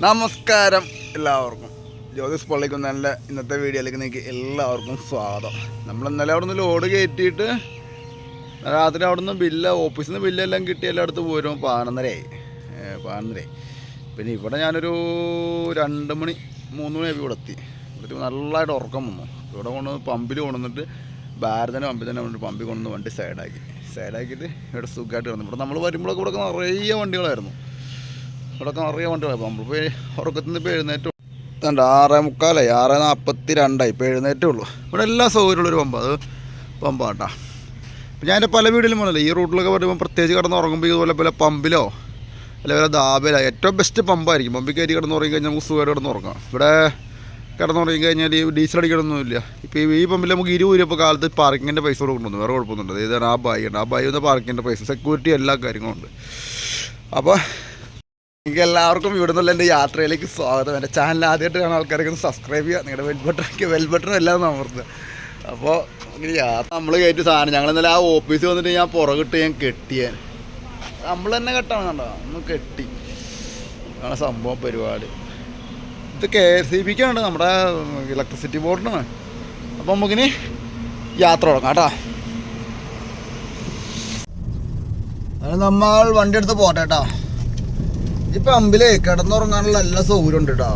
നമസ്കാരം എല്ലാവർക്കും. ജ്യോതിസ് പള്ളിക്കുന്നതിൻ്റെ ഇന്നത്തെ വീഡിയോയിലേക്ക് നിങ്ങൾക്ക് എല്ലാവർക്കും സ്വാഗതം. നമ്മൾ ഇന്നലെ അവിടെ നിന്ന് ലോഡ് കയറ്റിയിട്ട് രാത്രി അവിടെ നിന്ന് ഓഫീസിൽ നിന്ന് ബില്ലെല്ലാം കിട്ടി എല്ലായിടത്ത് പോരും. 11:30 പിന്നെ ഇവിടെ ഞാനൊരു 2 മണി 3 മണിയായി ഇവിടെ എത്തി. നല്ലതായിട്ട് ഉറക്കം വന്നു. ഇവിടെ കൊണ്ടുവന്ന് പമ്പിൽ കൊണ്ടുവന്നിട്ട് ഭാരതൻ്റെ പമ്പിൽ തന്നെ വന്നിട്ട് പമ്പിൽ കൊണ്ടുവന്ന് വണ്ടി സൈഡാക്കിയിട്ട് ഇവിടെ സുഖമായിട്ട് കിടന്നു. ഇവിടെ നമ്മൾ വരുമ്പോഴൊക്കെ ഇവിടെ നിറയെ വണ്ടികളായിരുന്നു. ഇവിടെയൊക്കെ നിറയെ വണ്ടികളായിരുന്നു. നമ്മളിപ്പോൾ ഉറക്കത്തിൽ നിന്ന് ഇപ്പോൾ എഴുന്നേറ്റ് 6:45 6:42 ഇപ്പോൾ എഴുന്നേറ്റേ ഉള്ളൂ. ഇവിടെ എല്ലാ സൗകര്യമുള്ളൊരു അത് പമ്പാട്ടാ. അപ്പോൾ ഞാൻ എൻ്റെ പല വീട്ടിലും പോകണല്ലോ, ഈ റൂട്ടിലൊക്കെ വരുമ്പോൾ പ്രത്യേകിച്ച് കിടന്ന് ഉറങ്ങുമ്പോൾ ഇതുപോലെ പമ്പിലോ അല്ലെങ്കിൽ ധാബയിലോ ഏറ്റവും ബെസ്റ്റ് പമ്പായിരിക്കും. പമ്പിൽ കയറി കിടന്ന് ഉറങ്ങി കഴിഞ്ഞാൽ നമുക്ക് സുഖമായിട്ട് കിടന്ന് ഉറങ്ങാം. ഇവിടെ കിടന്നുറങ്ങി കഴിഞ്ഞാൽ ഡീസൽ അടിക്കണമൊന്നുമില്ല. ഇപ്പോൾ ഈ പമ്പിൽ നമുക്ക് 20 രൂപ കാലത്ത് പാർക്കിങ്ങിൻ്റെ പൈസ കൊടുക്കണമെന്ന് വേറെ കുഴപ്പമൊന്നുണ്ട്. ഇതാണ് ആ ബായി ഉണ്ട്, ആ ബായി വന്ന പാർക്കിങ്ങിൻ്റെ പൈസ, സെക്യൂരിറ്റി എല്ലാ കാര്യങ്ങളുണ്ട്. അപ്പോൾ നിങ്ങൾക്ക് എല്ലാവർക്കും ഇവിടെ നിന്നുള്ള എൻ്റെ യാത്രയിലേക്ക് സ്വാഗതം. എൻ്റെ ചാനൽ ആദ്യമായിട്ട് കാണുന്ന ആൾക്കാരൊക്കെ ഒന്ന് സബ്സ്ക്രൈബ് ചെയ്യുക, നിങ്ങളുടെ ബെൽ ബട്ടൺ എല്ലാം അമർത്തുക. അപ്പോൾ ഇങ്ങനെ യാത്ര നമ്മൾ കയറ്റി സാധനം ഞങ്ങൾ ഇന്നലെ ആ ഓഫീസിൽ വന്നിട്ട് ഞാൻ പുറകിട്ട് ഞാൻ കെട്ടിയാൻ നമ്മൾ തന്നെ കെട്ടാണ് കണ്ടോ, ഒന്ന് കെട്ടി ആണ് സംഭവം പരിപാടി. ഇത് KSEBക്കാണ്, നമ്മുടെ ഇലക്ട്രിസിറ്റി ബോർഡിനാണ്. അപ്പോൾ നമുക്കിനി യാത്ര തുടങ്ങാം കേട്ടോ. അത് നമ്മൾ വണ്ടി എടുത്ത് പോട്ടെ കേട്ടോ. ഈ പമ്പിലേ കിടന്നുറങ്ങാനുള്ള എല്ലാ സൗകര്യം ഉണ്ട് കേട്ടോ.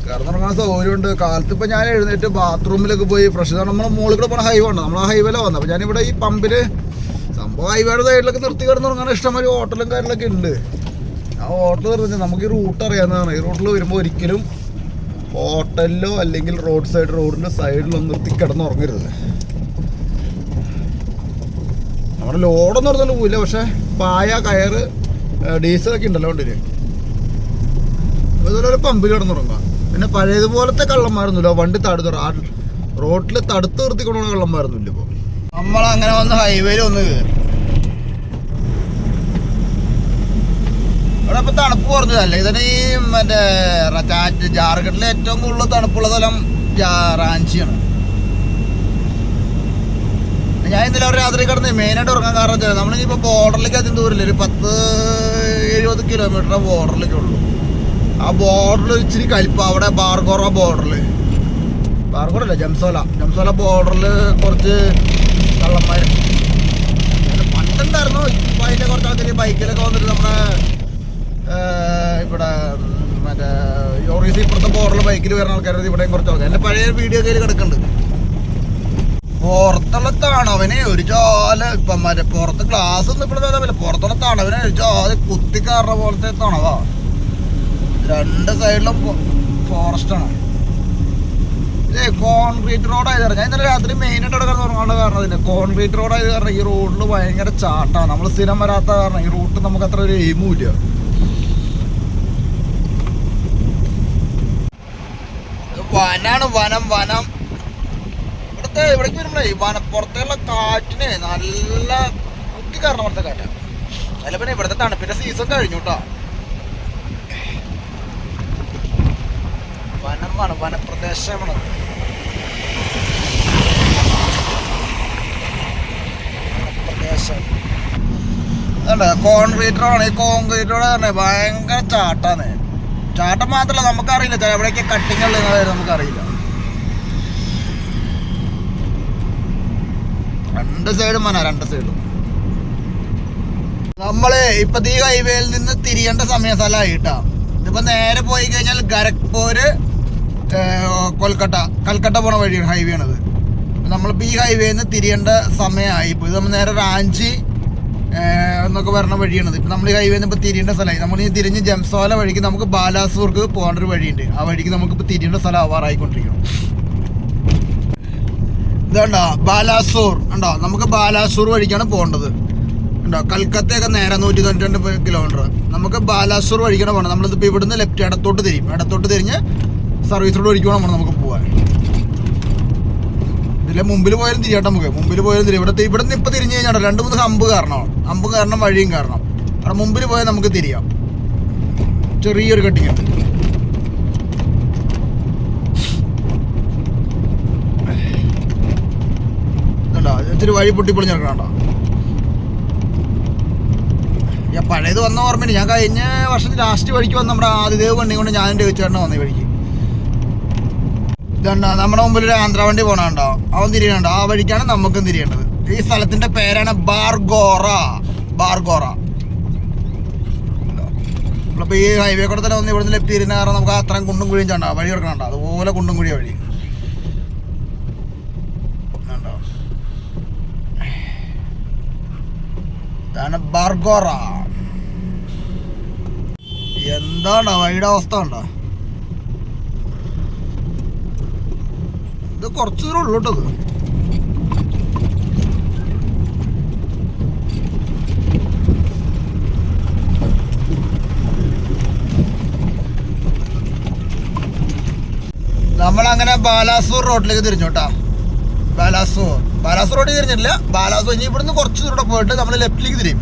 കിടന്നുറങ്ങാൻ സൗകര്യമുണ്ട്. കാലത്ത് ഇപ്പോൾ ഞാൻ എഴുന്നേറ്റ് ബാത്റൂമിലൊക്കെ പോയി ഫ്രഷ്. നമ്മൾ മുകളിൽ കൂടെ പോണ ഹൈവേ ഉണ്ട്, നമ്മൾ ആ ഹൈവേയിലാണ് വന്നത്. അപ്പോൾ ഞാനിവിടെ ഈ പമ്പിൽ സംഭവം ഹൈവേയുടെ സൈഡിലൊക്കെ നിർത്തി കിടന്നുറങ്ങാൻ ഇഷ്ടംമാതിരി ഹോട്ടലും കാര്യങ്ങളൊക്കെ ഉണ്ട്. ആ ഹോട്ടൽ നിർത്തി നമുക്ക് ഈ റൂട്ട് അറിയാവുന്നതാണ്. ഈ റൂട്ടിൽ വരുമ്പോൾ ഒരിക്കലും ഹോട്ടലിലോ അല്ലെങ്കിൽ റോഡിൻ്റെ സൈഡിലൊന്നും നിർത്തി കിടന്നുറങ്ങരുത്. നമ്മുടെ ലോഡൊന്നും എടുത്തോണ്ട് പോയില്ല, പക്ഷേ പായ കയറ് ഡീസലൊക്കെ ഉണ്ടല്ലോ കൊണ്ടിന്. അതുപോലെ പമ്പിൽ കിടന്നുറങ്ങുക. പിന്നെ പഴയതുപോലത്തെ കള്ളന്മാരൊന്നുമില്ല. വണ്ടി റോട്ടിൽ തടുത്ത് നിർത്തിക്കൊണ്ടുള്ള കള്ളന്മാരൊന്നുമില്ല. ഇപ്പോൾ നമ്മളങ്ങനെ വന്ന് ഹൈവേയിൽ ഒന്ന് കയറി. ഇവിടെ ഇപ്പോൾ തണുപ്പ് കുറഞ്ഞതല്ലേ. ഇതിന് ഈ മറ്റേ ജാർഖണ്ഡിലെ ഏറ്റവും കൂടുതൽ തണുപ്പുള്ള സ്ഥലം റാഞ്ചിയാണ്. ഞാൻ ഇന്നലെ ഒരു രാത്രി കിടന്ന് മെയിനായിട്ട് ഉറങ്ങാൻ കാരണം വെച്ചാൽ നമ്മളിപ്പോൾ ബോർഡറിലേക്ക് അധികം ദൂരമില്ല, ഒരു 10-70 കിലോമീറ്റർ ബോർഡറിലേക്ക് ഉള്ളൂ. ആ ബോർഡറിൽ ഇച്ചിരി കലിപ്പ. അവിടെ ബാർഗോറ ബാർഗോറല്ല ജംസോല ബോർഡറിൽ കുറച്ച് കള്ളന്മാർ പണ്ടുണ്ടായിരുന്നു. ഇപ്പം അതിൻ്റെ കുറച്ച് ആൾക്കാർ ബൈക്കിലൊക്കെ വന്നിട്ട് നമ്മുടെ ഇവിടെ മറ്റേ യോറീസ് ഇപ്പുറത്തെ ബോർഡറിൽ ബൈക്കിൽ വരുന്ന ആൾക്കാർ ഇവിടെയും കുറച്ച് ആൾക്കാർ. എൻ്റെ പഴയ വീഡിയോ കയ്യിൽ കിടക്കുന്നുണ്ട്. പുറത്തുള്ള തണവനെ ഒരു ജോല ഇപ്പം മറ്റേ പുറത്ത് ഗ്ലാസ് ഒന്നും ഇപ്പോഴും തരാമില്ല. പുറത്തുള്ള തണവനെ ഒരു ജോല കുത്തിക്കാറുന്ന പോലത്തെ തണവാ. 2 സൈഡിലും ഫോറസ്റ്റാണ്. കോൺക്രീറ്റ് റോഡായത് കാരണം ഞാൻ ഇന്നലെ രാത്രി മെയിനായിട്ട് അവിടെ കിടന്ന് ഉറങ്ങാനുള്ള കാരണം അതിന് കോൺക്രീറ്റ് റോഡായത് കാരണം ഈ റോഡിൽ ഭയങ്കര ചാട്ടാണ്. നമ്മൾ സ്ഥിരം വരാത്ത കാരണം ഈ റൂട്ട് നമുക്ക് അത്ര ഒരു എയിമും ഇല്ല. വനാണ് വനം. ഇവിടേക്ക് വരുമ്പോഴേ പുറത്തുള്ള കാറ്റിന് നല്ല കുത്തി കയറണ പോലത്തെ കാറ്റാണ്. അല്ല പിന്നെ ഇവിടുത്തെ തണുപ്പിന്റെ സീസൺ കഴിഞ്ഞു കേട്ടോ. വനപ്രദേശമാണ്. കോൺക്രീറ്റ് റോഡാണ്. ഈ കോൺക്രീറ്റ് റോഡ് തന്നെ ഭയങ്കര ചാട്ടാണ്. ചാട്ടം മാത്രമല്ല, നമുക്കറിയില്ല എവിടേക്ക് കട്ടിങ് ഉള്ളത് നമുക്കറിയില്ല. 2 സൈഡും 2 സൈഡും. നമ്മള് ഇപ്പൊ ഈ ഹൈവേയിൽ നിന്ന് തിരിയേണ്ട സ്ഥലമായി കേട്ടോ. ഇതിപ്പോ നേരെ പോയി കഴിഞ്ഞാൽ ഗരഖ്പൂര് കൽക്കട്ട പോണ വഴിയാണ്, ഹൈവേ ആണത്. നമ്മളിപ്പോ ഈ ഹൈവേയിൽ നിന്ന് തിരിയേണ്ട സമയമായി. ഇപ്പൊ ഇത് നമ്മൾ നേരെ റാഞ്ചി എന്നൊക്കെ വരണ വഴിയാണത്. ഇപ്പൊ നമ്മൾ ഈ ഹൈവേയിൽ നിന്ന് ഇപ്പൊ തിരിയേണ്ട സ്ഥലമായി. നമ്മൾ ഈ തിരിഞ്ഞ് ജംസോല വഴിക്ക് നമുക്ക് ബാലാസൂർക്ക് പോകേണ്ട ഒരു വഴിയുണ്ട്. ആ വഴിക്ക് നമുക്കിപ്പോൾ തിരിയേണ്ട സ്ഥലം ആവാറായിക്കൊണ്ടിരിക്കണം. ഇതുണ്ടോ ബാലാസൂർ ഉണ്ടോ, നമുക്ക് ബാലാസൂർ വഴിക്കാണ് പോകേണ്ടത്. ഉണ്ടോ കൽക്കത്തയൊക്കെ നേരെ 192 കിലോമീറ്റർ. നമുക്ക് ബാലാസൂർ വഴിക്കാണ് പോകേണ്ടത്. നമ്മളിപ്പോൾ ഇവിടുന്ന് ലെഫ്റ്റ് ഇടത്തോട്ട് തിരിഞ്ഞ് സർവീസ് റോഡ് വഴിക്ക് വേണം നമുക്ക് പോകാൻ. ഇതിലെ മുമ്പിൽ പോയാലും തിരിയട്ടെ, നമുക്ക് മുമ്പിൽ പോയാലും തിരിയും. ഇവിടുന്ന് ഇപ്പോൾ തിരിഞ്ഞ് കഴിഞ്ഞാൽ 2-3 ഹമ്പ് കാരണം വഴിയും കാരണം അവിടെ മുമ്പിൽ പോയാൽ നമുക്ക് തിരിയാം. ചെറിയൊരു കട്ടിങ് ഉണ്ട്. ഇതുണ്ടോ ഇത്തിരി വഴി പൊട്ടിപ്പൊളിഞ്ഞിറക്കണോ. പഴയത് വന്ന ഓർമ്മയില്ല. ഞാൻ കഴിഞ്ഞ വർഷം ലാസ്റ്റ് വഴിക്ക് വന്ന് നമ്മുടെ ആദിദേവ് വണ്ടി കൊണ്ട് ഞാൻ എൻ്റെ ചേട്ടനെ വന്ന ഈ വഴിക്ക്. ഇതുണ്ടോ നമ്മുടെ മുമ്പിൽ ഒരു ആന്ധ്ര വണ്ടി പോകണുണ്ടോ, അവൻ തിരിയണുണ്ടോ, ആ വഴിക്കാണ് നമുക്കും തിരിയേണ്ടത്. ഈ സ്ഥലത്തിൻ്റെ പേരാണ് ബാർഗോറ. നമ്മളിപ്പോൾ ഈ ഹൈവേ കൂടെ തന്നെ ഒന്ന് ഇവിടുന്ന് ലെഫ്റ്റ് തിരിഞ്ഞ കാരണം നമുക്ക് അത്രയും കുണ്ടും കുഴിയും ചണ്ടാ വഴി കൊടുക്കണുണ്ടോ, അതുപോലെ കുണ്ടും കുഴിയ വഴി. ഇതാണ് ബാർഗോറ. എന്താണോ വഴിയുടെ അവസ്ഥ ഉണ്ടോ? ഇത് കുറച്ച് ദൂരം ഉള്ളൂ കേട്ടത്. നമ്മളങ്ങനെ ബാലാസൂർ റോഡിലേക്ക് തിരിഞ്ഞു കേട്ടോ. ബാലാസൂർ റോഡിൽ തിരിഞ്ഞിട്ടില്ല. ബാലാസൂർ ഇനി ഇവിടുന്ന് കുറച്ച് ദൂരം പോയിട്ട് നമ്മൾ ലെഫ്റ്റിലേക്ക് തിരിയും.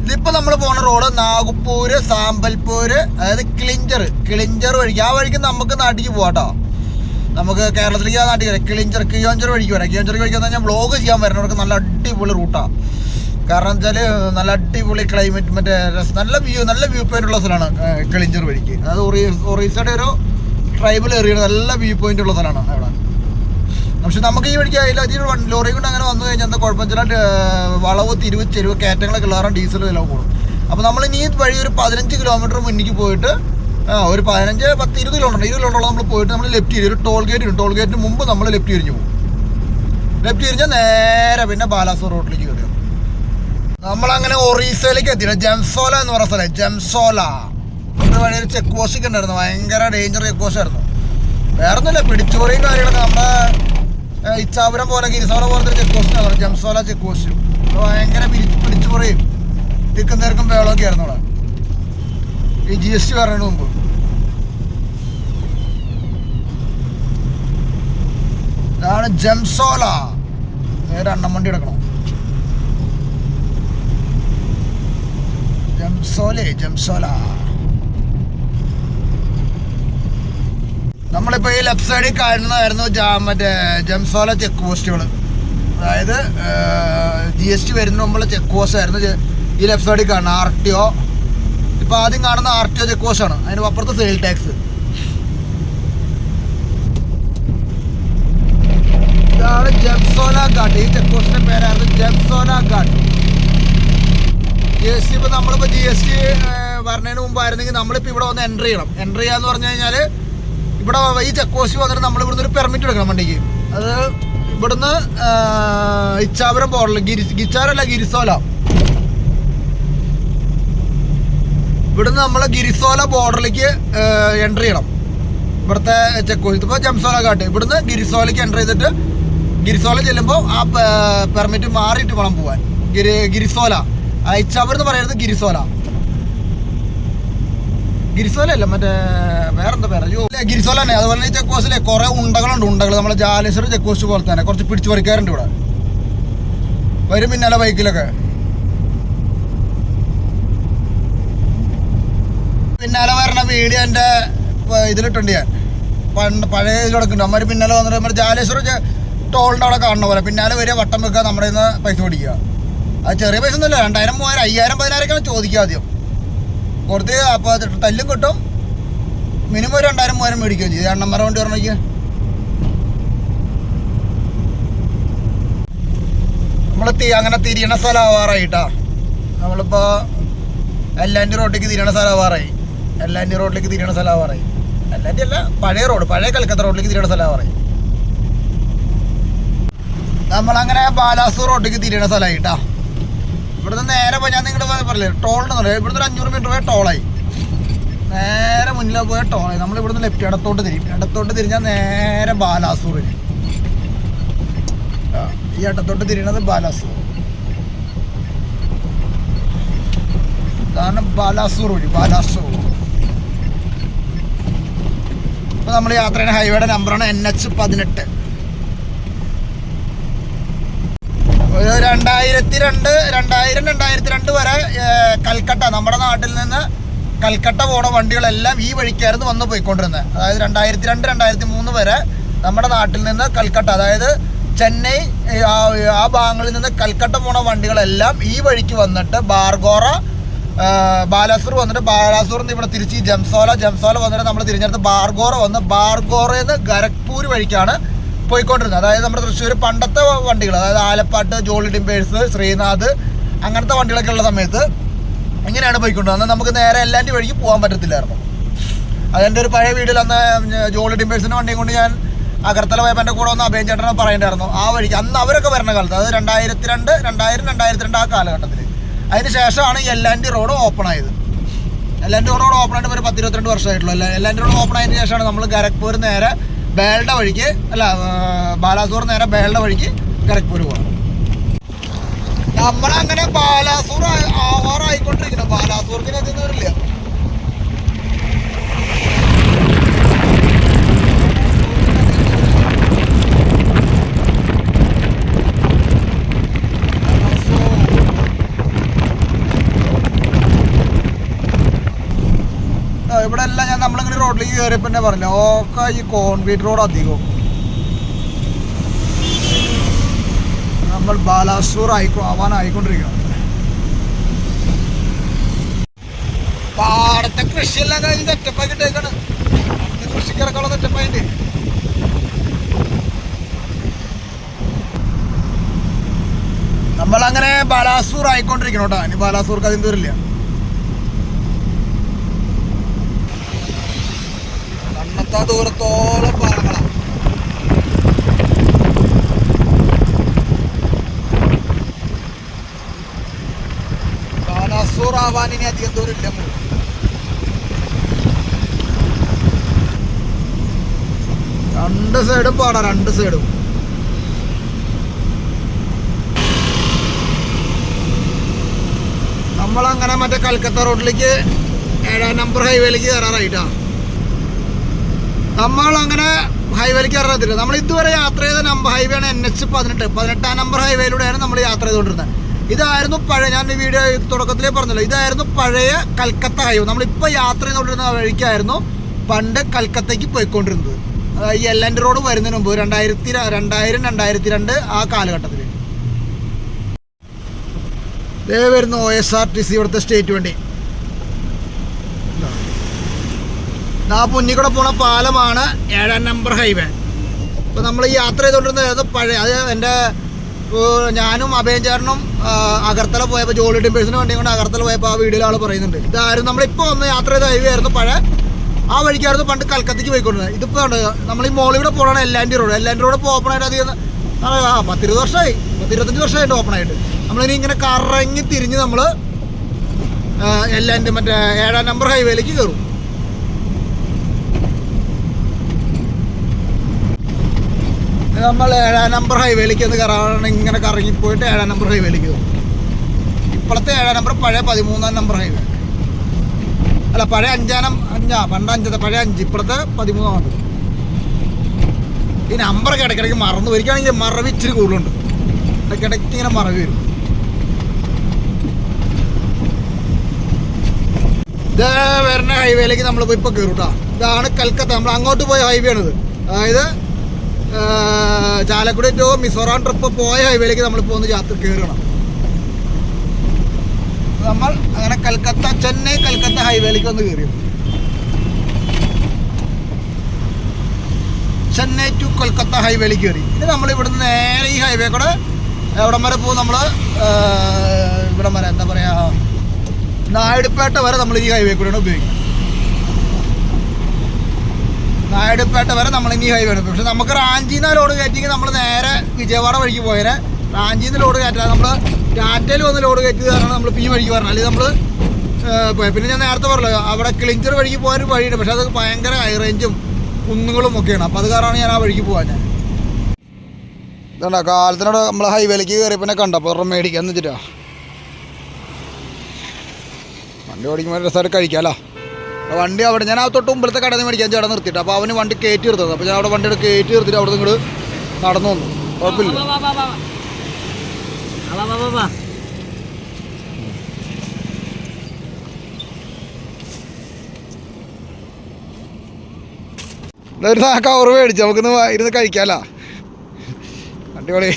ഇതിപ്പോൾ നമ്മൾ പോകുന്ന റോഡ് നാഗ്പൂര്, സാമ്പൽപൂര്, അതായത് കിളിഞ്ചർ വഴിക്ക്. ആ വഴിക്ക് നമുക്ക് നാട്ടിലേക്ക് പോകാം കേട്ടോ. നമുക്ക് കേരളത്തിലേക്ക് ആ നാട്ടിൽ കിയോഞ്ചർ വഴിക്ക് വരാം. കിയോഞ്ചർ വഴിക്ക് വന്നു കഴിഞ്ഞാൽ വ്ളോഗ് ചെയ്യാൻ വരുന്നവർക്ക് നല്ല അടിപൊളി റൂട്ടാണ്. കാരണം വെച്ചാൽ നല്ല അടിപൊളി ക്ലൈമറ്റ്, മറ്റേ നല്ല വ്യൂ പോയിന്റ് ഉള്ള സ്ഥലമാണ് കിളിഞ്ചർ വഴിക്ക്. അത് ഒറീസയുടെ ഒരു ട്രൈബൽ ഏരിയ, നല്ല വ്യൂ പോയിന്റ് ഉള്ള സ്ഥലമാണ് അവിടെ. പക്ഷെ നമുക്ക് ഈ വഴിക്ക് ആയില്ല. ഈ ലോറി കൊണ്ട് അങ്ങനെ വന്നു കഴിഞ്ഞാൽ എന്താ കുഴപ്പം വെച്ചാൽ വളവ്, ചെരുവ് കയറ്റങ്ങളൊക്കെ ഉള്ളവരും ഡീസൽ വില കൂടും. അപ്പോൾ നമ്മൾ ഇനി വഴി ഒരു 15 കിലോമീറ്റർ മുന്നിലേക്ക് പോയിട്ട് ഒരു 20 കിലോമീറ്റർ നമ്മൾ പോയിട്ട് നമ്മൾ ലെഫ്റ്റ് തിരിയും. ഒരു ടോൾ ഗേറ്റിന് മുമ്പ് നമ്മൾ ലെഫ്റ്റ് തിരിഞ്ഞു പോകും. ലെഫ്റ്റ് തിരിഞ്ഞാൽ നേരെ പിന്നെ ബാലാസൂർ റോഡിലേക്ക് കയറും. നമ്മളങ്ങനെ ഒറീസയിലേക്ക് എത്തിയിട്ട് ജംസോല എന്ന് പറഞ്ഞ സ്ഥലം. ജംസോല ഒരു വഴി ഒരു ചെക്ക് പോസ്റ്റ് ഒക്കെ ഉണ്ടായിരുന്നു. ഭയങ്കര ഡേഞ്ചർ ചെക്ക് പോസ്റ്റ് ആയിരുന്നു. വേറെ ഒന്നുമില്ല, പിടിച്ചുപറിയും കാര്യങ്ങളൊക്കെ. നമ്മുടെ ഇച്ചാപുരം പോലെ ഗിരിസോല പോലത്തെ ഒരു ചെക്ക് പോസ്റ്റ് ആണ് ജംസോല ചെക്ക് പോസ്റ്റ്. ഭയങ്കര പിടിച്ചുപറിയും തിക്കും വേളമൊക്കെ ആയിരുന്നു അവിടെ ഈ GST പറയുന്നതിന് മുമ്പ്. ഇതാണ് ജംസോല. നേരെ അണ്ണമണ്ടി എടുക്കണം. ജംസോല. നമ്മളിപ്പോൾ ഈ ലെഫ്റ്റ് സൈഡിൽ കാണുന്നതായിരുന്നു മറ്റേ ജംസോല ചെക്ക് പോസ്റ്റുകൾ. അതായത് GST വരുന്നതിന് മുമ്പുള്ള ചെക്ക് പോസ്റ്റ് ആയിരുന്നു ഈ ലെഫ്റ്റ് സൈഡിൽ കാണുന്ന RTO. ഇപ്പോൾ ആദ്യം കാണുന്ന RTO ചെക്ക് പോസ്റ്റ് ആണ്. അതിന് അപ്പുറത്ത് സെയിൽ ടാക്സ്. ഇതാണ് ജംസോല ഘാട്ട്. ഈ ചെക്ക് പോസ്റ്റിന്റെ പേരായിരുന്നു ജംസോല ഘാട്ട്. GST ഇപ്പോൾ നമ്മളിപ്പോൾ GST വരുന്നതിന് മുമ്പായിരുന്നെങ്കിൽ നമ്മളിപ്പോൾ ഇവിടെ വന്ന് എൻട്രി ചെയ്യണം. എൻട്രി ചെയ്യാന്ന് പറഞ്ഞു കഴിഞ്ഞാൽ ഇവിടെ ഈ ചെക്ക് പോസ്റ്റ് വന്നിട്ട് നമ്മൾ ഇവിടുന്ന് ഒരു പെർമിറ്റ് എടുക്കണം വണ്ടിക്ക്. അത് ഇവിടുന്ന് ഇച്ചാപുരം ബോർഡറിൽ ഗിരിസോല. ഇവിടുന്ന് നമ്മൾ ഗിരിസോല ബോർഡറിലേക്ക് എൻട്രി ചെയ്യണം. ഇവിടുത്തെ ചെക്ക് പോസ്റ്റ് ഇപ്പോൾ ജംസോല ഘാട്ട്. ഇവിടുന്ന് ഗിരിസോലയ്ക്ക് എൻട്രി ചെയ്തിട്ട് ഗിരിസോല ചെല്ലുമ്പോൾ ആ പെർമിറ്റ് മാറിയിട്ട് വേണം പോകാൻ. ഗിരിസോല ഇച്ചാപുരം എന്ന് പറയുന്നത് ഗിരിസോല അല്ല, മറ്റേ വേറെന്താ പേര്? ഗിരിസോല തന്നെ. അതുപോലെ തന്നെ ഈ ചെക്ക് പോസ്റ്റിലെ കുറേ ഉണ്ടകളുണ്ട്. നമ്മളെ ജാലേശ്വരം ചെക്ക് പോസ്റ്റ് പോലെ തന്നെ കുറച്ച് പിടിച്ചു പറിക്കാറുണ്ട് ഇവിടെ. വരും പിന്നാലെ ബൈക്കിലൊക്കെ. പിന്നാലെ വരണ വീഡിയോ എൻ്റെ ഇതിലിട്ടുണ്ട് ഞാൻ. പഴയ ഇതിലൊക്കെ അമ്മ പിന്നാലെ വന്നിട്ട് നമ്മുടെ ജാലേശ്വരം ടോളിൻ്റെ അവിടെ കാണുന്ന പോലെ പിന്നാലെ വരിക, വട്ടം വെക്കുക, നമ്മുടെ നിന്ന് പൈസ മേടിക്കുക. അത് ചെറിയ പൈസ ഒന്നുമില്ല. 2000, 3000, 5000, 10000 ചോദിക്കുക ആദ്യം. കൊടുത്ത് അപ്പോൾ തല്ലും കിട്ടും. മിനിമം ഒരു 2000, 3000 മേടിക്കുകയും ചെയ്യും. എണ്ണമര വണ്ടി പറഞ്ഞേക്ക്. നമ്മൾ അങ്ങനെ തിരിയണ സ്ഥലമാവാറായിട്ടാ. നമ്മളിപ്പോൾ എല്ലാൻ്റെ റോഡിലേക്ക് തിരിയണ സ്ഥലമാവാറായി. എല്ലാൻ്റെ അല്ല, പഴയ കൽക്കത്ത റോഡിലേക്ക് തിരിയണ സ്ഥലമാവാറായി. നമ്മളങ്ങനെ ബാലാസൂർ റോഡിലേക്ക് തിരിയണ സ്ഥലമായിട്ടാ. ഇവിടുന്ന് നേരെ പോയി ഞാൻ നിങ്ങളുടെ പറഞ്ഞില്ലേ ടോളിനെന്ന് പറയാം. ഇവിടുന്ന് ഒരു 500 മീറ്റർ പോയ ടോളായി. നേരെ മുന്നിൽ പോയ ടോളായി. നമ്മൾ ഇവിടുന്ന് ലെഫ്റ്റ് ഇടത്തോട്ട് തിരിഞ്ഞാൽ നേരെ ബാലാസൂറിൽ. ഈ ഇടത്തോട്ട് തിരിയണത് ബാലാസൂർ. ഇതാണ് ബാലാസൂർ വഴി. ഇപ്പോൾ നമ്മൾ യാത്ര ചെയ്യുന്ന ഹൈവേയുടെ നമ്പറാണ് NH18. 2002 വരെ കൽക്കട്ട, നമ്മുടെ നാട്ടിൽ നിന്ന് കൽക്കട്ട പോണ വണ്ടികളെല്ലാം ഈ വഴിക്കായിരുന്നു വന്ന് പോയിക്കൊണ്ടിരുന്നത്. അതായത് 2002, 2003 വരെ നമ്മുടെ നാട്ടിൽ നിന്ന് കൽക്കട്ട, അതായത് ചെന്നൈ ആ ഭാഗങ്ങളിൽ നിന്ന് കൽക്കട്ട പോണ വണ്ടികളെല്ലാം ഈ വഴിക്ക് വന്നിട്ട് ബാർഗോറ ബാലാസൂർ വന്നിട്ട് ബാലാസൂറിൽ നിന്ന് ഇവിടെ തിരിച്ച് ജംസോല വന്നിട്ട് നമ്മൾ തിരിഞ്ഞെടുത്ത് ബാർഗോറ വന്ന് ബാർഗോറയിൽ നിന്ന് ഗരക്പൂർ വഴിക്കാണ് പോയിക്കൊണ്ടിരുന്നത്. അതായത് നമ്മുടെ തൃശ്ശൂർ പണ്ടത്തെ വണ്ടികൾ, അതായത് ആലപ്പാട്ട്, ജോളി ടിമ്പേഴ്സ്, ശ്രീനാഥ് അങ്ങനത്തെ വണ്ടികളൊക്കെ ഉള്ള സമയത്ത് ഇങ്ങനെയാണ് പോയിക്കൊണ്ടിരുന്നത്. അന്ന് നമുക്ക് നേരെ എല്ലാൻ്റെ വഴിക്ക് പോകാൻ പറ്റത്തില്ലായിരുന്നു. അതെൻ്റെ ഒരു പഴയ വീട്ടിൽ അന്ന് ജോളി ടിമ്പേഴ്സിൻ്റെ വണ്ടിയും കൊണ്ട് ഞാൻ അഗർത്തല പോയപ്പോൾ എൻ്റെ കൂടെ ഒന്ന് അഭയം ചേട്ടനെ പറയേണ്ടായിരുന്നു ആ വഴിക്ക്. അന്ന് അവരൊക്കെ വരുന്ന കാലത്ത്, അതായത് 2002 ആ കാലഘട്ടത്തിൽ. അതിന് ശേഷമാണ് എല്ലാൻ്റെ റോഡ് ഓപ്പൺ ആയത്. എല്ലാൻ്റെ റോഡ് ഓപ്പൺ ആയിട്ട് ഒരു 10-22 വർഷമായിട്ടുള്ളൂ. എല്ലാൻ്റെ റോഡ് ഓപ്പൺ ആയതിനു ശേഷമാണ് നമ്മൾ ഗരക്പൂർ നേരെ ബേൽഡ വഴിക്ക്, ബാലാസൂർ നേരെ ബേൽഡ വഴിക്ക് ഗരക്പൂർ പോകണം. നമ്മളങ്ങനെ ബാലാസൂർ ആവാറായിക്കൊണ്ടിരിക്കണം. ബാലാസൂർക്കിന് അതൊന്നും വരില്ല. ഇവിടെ എല്ലാം നമ്മളിങ്ങനെ റോഡിലേക്ക് കയറിയപ്പോൾ തന്നെ പറഞ്ഞില്ല, ഒക്കെ ഈ കോൺക്രീറ്റ് റോഡ് അധികവും. നമ്മൾ ബാലാസൂർ ആവാനായിക്കൊണ്ടിരിക്കണം. പാടത്തെ കൃഷിയെല്ലാം കഴിഞ്ഞ് സെറ്റപ്പാക്കി ഇട്ടേക്കാണ്. കൃഷിക്കിറക്കാനുള്ള സെറ്റപ്പായിട്ട് നമ്മളങ്ങനെ ബാലാസൂർ ആയിക്കൊണ്ടിരിക്കണം കേട്ടോ. ഇനി ബാലാസൂർക്ക് അതിന് ദൂരില്ല. കണ്ണത്താ ദൂരത്തോളം പാടങ്ങളാണ്. ബാലാസൂർ ആവാൻ ഇനി അധികം ദൂരമില്ല. രണ്ട് സൈഡും പാടാം, രണ്ട് സൈഡും. നമ്മളങ്ങനെ മറ്റേ കൽക്കത്ത റോഡിലേക്ക് 7ാം നമ്പർ ഹൈവേയിലേക്ക് കയറാറായിട്ടാ. നമ്മളങ്ങനെ ഹൈവേയിലേക്ക് കയറാത്തില്ല. നമ്മൾ ഇതുവരെ യാത്ര ചെയ്ത ഹൈവേ ആണ് NH-18. 18ാം നമ്പർ ഹൈവേയിലൂടെയാണ് നമ്മൾ യാത്ര ചെയ്തുകൊണ്ടിരുന്നത്. ഇതായിരുന്നു പഴയ, ഞാൻ ഈ വീഡിയോ തുടക്കത്തിലേ പറഞ്ഞല്ലോ, ഇതായിരുന്നു പഴയ കൽക്കത്ത ഹൈവേ. നമ്മളിപ്പോൾ യാത്ര ചെയ്തുകൊണ്ടിരുന്ന വഴിക്കായിരുന്നു പണ്ട് കൽക്കത്തയ്ക്ക് പോയിക്കൊണ്ടിരുന്നത്. ഈ LN റോഡ് വരുന്നതിന് മുമ്പ് 2000-2002 ആ കാലഘട്ടത്തിൽ. ദേ വരുന്നു OSRTC, ഇവിടുത്തെ സ്റ്റേറ്റ് വണ്ടി. ആ മുന്നിൽ പോണ പാലമാണ് 7ാം നമ്പർ ഹൈവേ. അപ്പോൾ നമ്മൾ ഈ യാത്ര ചെയ്തുകൊണ്ടിരുന്നത് പഴയ, അത് എൻ്റെ ഞാനും അഭയം ചേട്ടനും അഗർത്തല പോയപ്പോൾ ജോളി ടിമ്പേഴ്സിന് വണ്ടി കൊണ്ട് അഗർത്തല പോയപ്പോൾ ആ വീഡിയോയിൽ ആൾ പറയുന്നുണ്ട്, ഇതായിരുന്നു നമ്മളിപ്പോൾ വന്ന് യാത്ര ചെയ്ത ഹൈവേ ആയിരുന്നു പഴയ. ആ വഴിക്കായിരുന്നു പണ്ട് കൽക്കത്തയ്ക്ക് പോയിക്കൊണ്ടിരുന്നത്. ഇതിപ്പോൾ ഉണ്ട് നമ്മൾ ഈ മോളിവിടെ പോകണം എല്ലാൻ്റെ റോഡ് ഇപ്പോൾ ഓപ്പൺ ആയിട്ട് അധികം 10-20 വർഷമായി, 10-25 വർഷമായിട്ട് ഓപ്പൺ ആയിട്ട്. നമ്മളിനി ഇങ്ങനെ കറങ്ങി തിരിഞ്ഞ് നമ്മൾ എല്ലാൻ്റെ മറ്റേ 7ാം നമ്പർ ഹൈവേയിലേക്ക് കയറും. നമ്മൾ 7ാം നമ്പർ ഹൈവേയിലേക്ക് ഒന്ന് കയറാണ്. ഇങ്ങനെ കറങ്ങിപ്പോയിട്ട് 7ാം നമ്പർ ഹൈവേയിലേക്ക് കയറും. ഇപ്പോഴത്തെ 7ാം നമ്പർ പഴയ 13ാം നമ്പർ ഹൈവേ അല്ല, പഴയ 5 പണ്ട് 5, പഴയ 5, ഇപ്പോഴത്തെ 13. ഈ നമ്പറൊക്കെ ഇടയ്ക്കിടയ്ക്ക് മറന്നു വരികയാണെങ്കിൽ മറവി ഇച്ചിരി കൂടുതലുണ്ട്. ഇടയ്ക്കിടയ്ക്ക് ഇങ്ങനെ മറവി വരും. ഇത് വരുന്ന ഹൈവേയിലേക്ക് നമ്മൾ ഇപ്പോൾ കയറും കേട്ടോ. ഇതാണ് കൽക്കത്ത. നമ്മൾ അങ്ങോട്ട് പോയ ഹൈവേ ആണിത്. അതായത് ചാലക്കുടി ടു മിസോറാം ട്രിപ്പ് പോയ ഹൈവേയിലേക്ക് നമ്മളിപ്പോൾ ഒന്ന് യാത്ര കയറണം. നമ്മൾ അങ്ങനെ ചെന്നൈ കൽക്കത്ത ഹൈവേയിലേക്ക് ഒന്ന് കയറി. ചെന്നൈ ടു കൊൽക്കത്ത ഹൈവേയിലേക്ക് കയറി. ഇനി നമ്മൾ ഇവിടുന്ന് നേരെ ഈ ഹൈവേ കൂടെ എവിടം വരെ പോകും, നമ്മൾ ഇവിടം വരെ എന്താ പറയുക, നായിഡുപേട്ട വരെ നമ്മൾ ഈ ഹൈവേ കൂടെയാണ് ഉപയോഗിക്കുന്നത്. നായിഡുപേട്ട വരെ നമ്മൾ ഇനി ഹൈവേ ആണ്. പക്ഷെ നമുക്ക് റാഞ്ചിന്ന് ലോഡ് കയറ്റിയെങ്കിൽ നമ്മൾ നേരെ വിജയവാഡ വഴിക്ക് പോയേനെ. റാഞ്ചിന്ന് ലോഡ് കയറ്റാൻ നമ്മൾ ടാറ്റയിൽ വന്ന് ലോഡ് കയറ്റിയത് കാരണം നമ്മൾ ഈ വഴിക്ക് പറഞ്ഞാൽ അല്ലെങ്കിൽ നമ്മൾ പിന്നെ ഞാൻ നേരത്തെ പറഞ്ഞല്ലോ, അവിടെ ക്ലിഞ്ചർ വഴിക്ക് പോകാനൊരു വഴിയുണ്ട്. പക്ഷെ അത് ഭയങ്കര ഹൈ റേഞ്ചും കുന്നുകളും ഒക്കെയാണ്. അപ്പോൾ അത് കാരണമാണ് ഞാൻ ആ വഴിക്ക് പോകാൻ. ഞാൻ ഇതുണ്ടോ കാലത്തിനോട് നമ്മൾ ഹൈവേയിലേക്ക് കയറി പിന്നെ കണ്ടപ്പോൾ ഒരെണ്ണം മേടിക്കാന്ന് വെച്ചിട്ടാ. വണ്ടി ഓടിക്കുമ്പോൾ രസമായിട്ട് കഴിക്കാമല്ലോ. വണ്ടി അവിടെ ഞാൻ ആ തൊട്ട് മുമ്പിലത്തെ കടയിൽ നിന്ന് മേടിക്കാൻ ചേട്ടൻ നിർത്തിയിട്ട്, അപ്പോൾ അവന് വണ്ടി കയറ്റി നിർത്തുന്നത്. അപ്പോൾ ഞാൻ അവിടെ വണ്ടിയുടെ കയറ്റി നിർത്തിയിട്ട് അവിടെ നിങ്ങൾ നടന്നു വന്നു. കുഴപ്പമില്ല. ഒരു കവറ് മേടിച്ചു നമുക്കിന്ന് ഇരുന്ന് കഴിക്കാമല്ലോ. അടിപൊളി.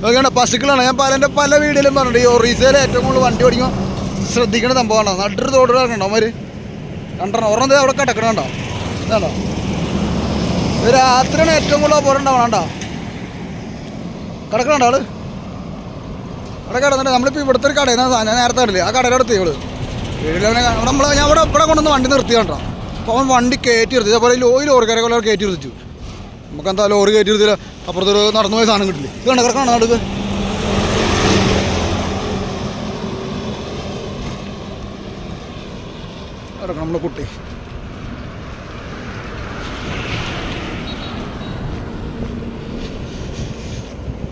നോക്കണ്ട പശുക്കളാണ്. ഞാൻ പല വീഡിയോയിലും പറഞ്ഞിട്ടുണ്ട്, ഈ ഒറീസയിൽ ഏറ്റവും കൂടുതൽ വണ്ടി ഓടിക്കുമ്പോൾ ശ്രദ്ധിക്കേണ്ട സംഭവമാണോ. നട്ടൊരു തോട് കിടക്കണ്ടോ അവന്മാർ രണ്ടെണ്ണം. ഒരെണ്ണം അവിടെ കിടക്കണുണ്ടോ? ഇതാണോ രാത്രിയാണ് ഏറ്റവും കൂടുതൽ അപകടം ഉണ്ടാവണം. കണ്ടോ കിടക്കണുണ്ടോ ആള്? അവിടെ കിടന്നിട്ട് നമ്മളിപ്പോൾ ഇവിടുത്തെ ഒരു കടയിൽ നിന്ന് ഞാൻ നേരത്തെ കണ്ടില്ലേ, ആ കടയുടെ അടുത്ത് ഇവള് വീട്ടിലവനെ നമ്മൾ ഞാൻ ഇവിടെ കൊണ്ടുവന്ന് വണ്ടി നിർത്തി കണ്ടോ. അപ്പോൾ അവൻ വണ്ടി കയറ്റി നിർത്തി. അതേപോലെ ലോറിക്കാരെ കയറ്റി നിർത്തിച്ചു. നമുക്ക് എന്താ ലോറി കയറ്റി നിർത്തിയില്ല, അപ്പുറത്തൊരു നടന്നു പോയ സാധനം കിട്ടില്ലേ. ഇത് കണ്ട കിടക്കണം നടുക്ക്. കിടക്കണം നമ്മുടെ കുട്ടി.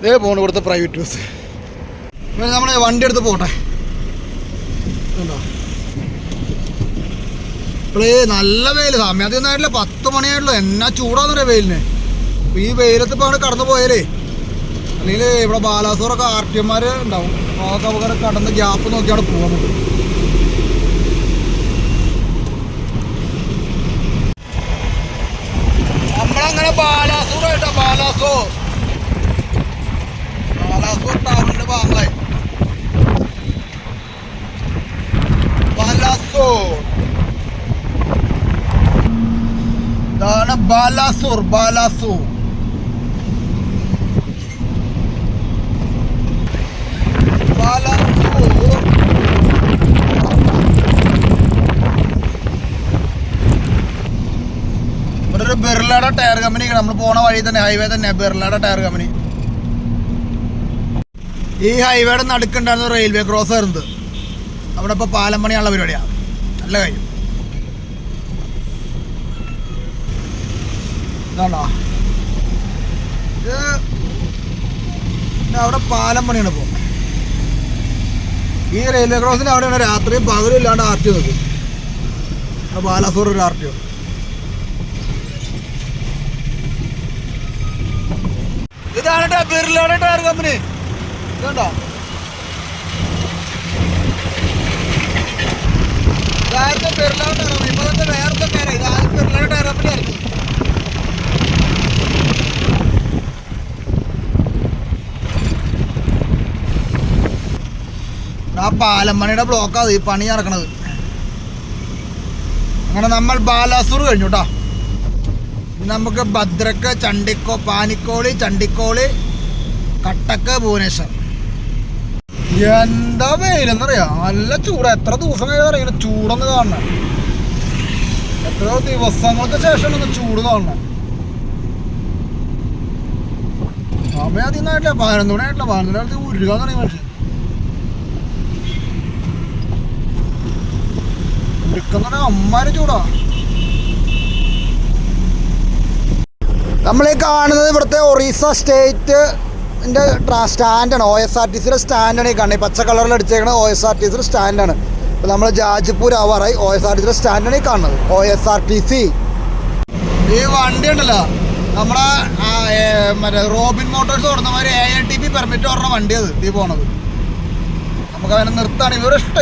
ഇതേ പോകണം ഇവിടുത്തെ പ്രൈവറ്റ് ബസ്. നമ്മൾ വണ്ടി എടുത്ത് പോട്ടെ. ഉണ്ടോ ഇപ്പോഴേ നല്ല വെയിൽ. സമയം അതൊന്നും ആയിട്ടില്ല, 10 മണിയായിട്ടുള്ളൂ. എന്നാ ചൂടാന്നറിയാം വെയിലിന്. അപ്പോൾ ഈ വെയിലത്ത് ഇപ്പോൾ അവിടെ കടന്നു പോയാലേ, അല്ലെങ്കിൽ ഇവിടെ ബാലാസൂറൊക്കെ ആർട്ടിയന്മാർ ഉണ്ടാവും. അതൊക്കെ അവിടെ കടന്ന് ഗ്യാപ്പ് നോക്കി അവിടെ പോകാൻ പറ്റും. നമ്മളങ്ങനെ ബാലാസൂർ കേട്ടോ. ബാലാസൂർ ടൗണിൻ്റെ ഭാഗങ്ങളായി. ബാലാസൂർ ഇതാണ് ബാലാസൂർ. ബാലാസൂർ ബാലാസൂർ ഇവിടെ ഒരു ബിർളയുടെ ടയർ കമ്പനി. നമ്മൾ പോണ വഴി തന്നെ ഹൈവേ തന്നെ ബിർളയുടെ ടയർ കമ്പനി. ഈ ഹൈവേയുടെ നടുക്കുണ്ടായിരുന്ന റെയിൽവേ ക്രോസ് വരുന്നത്. അവിടെ ഇപ്പോൾ പാലം പണിയുള്ള പരിപാടിയാണ്. നല്ല കാര്യം. ഇതാണോ ഇത്? അവിടെ പാലം പണിയാണ് ഇപ്പോൾ. ഈ റെയിൽവേ ക്രോസിന് അവിടെയാണ് രാത്രിയും പകലും ഇല്ലാണ്ട് ആർ ടി ഒ നിൽക്കും. ബാലാസൂർ ഒരു ആർ ടി ഒ. ഇതാണ് ബിർളയുടെ ടയർ കമ്പനി. ഇതുണ്ടോ ഇതായിരുന്നു ബിർളയുടെ ടയർ കമ്പനി. ഇപ്പൊ തന്നെ വേറെ പേരാ. ഇതാദ്യം ബിർളയുടെ ടയർ കമ്പനി ആയിരുന്നു. ആ പാലമ്മണിയുടെ ബ്ലോക്കാണ് ഈ പണി നടക്കണത്. അങ്ങനെ നമ്മൾ ബാലാസൂർ കഴിഞ്ഞു കേട്ടോ. നമുക്ക് ഭദ്രക്ക്, പാനിക്കോളി, ചണ്ടിക്കോളി, കട്ടക്ക്, ഭുവനേശ്വർ. എന്താ വെയിലെന്നറിയാം. നല്ല ചൂടാ. എത്ര ദിവസം കഴിഞ്ഞാൽ ഇങ്ങനെ ചൂടൊന്ന് കാണണം. എത്രയോ ദിവസങ്ങൾക്ക് ശേഷമാണ് ചൂട് കാണണം. സമയം അതിനായിട്ടില്ല, 11 മണിയായിട്ടില്ല. 11 മണി ഉരുകാന്ന് പറയും മനുഷ്യൻ. ഉരുക്കുന്ന അമ്മാര് ചൂടാ. നമ്മളീ കാണുന്നത് ഇവിടുത്തെ ഒറീസ സ്റ്റേറ്റിൻ്റെ സ്റ്റാൻഡാണ്. OSRTCയുടെ സ്റ്റാൻഡാണ് ഈ കാണുന്നത്. പച്ച കളറിൽ അടിച്ചേക്കണത് OSRTCയുടെ സ്റ്റാൻഡാണ്. ഇപ്പോൾ നമ്മൾ ജാജ്പൂർ ആവാറായി. OSRTCയുടെ സ്റ്റാൻഡാണ് ഈ കാണുന്നത്. OSRTC ഈ വണ്ടി ഉണ്ടല്ലോ, നമ്മുടെ മറ്റേ റോബിൻ മോട്ടോഴ്സ് ഓടുന്നമാതിരി AITP പെർമിറ്റ് ഓടുന്ന വണ്ടി. അത് ഈ പോണത് നമുക്ക് അതിനെ നിർത്താണ്.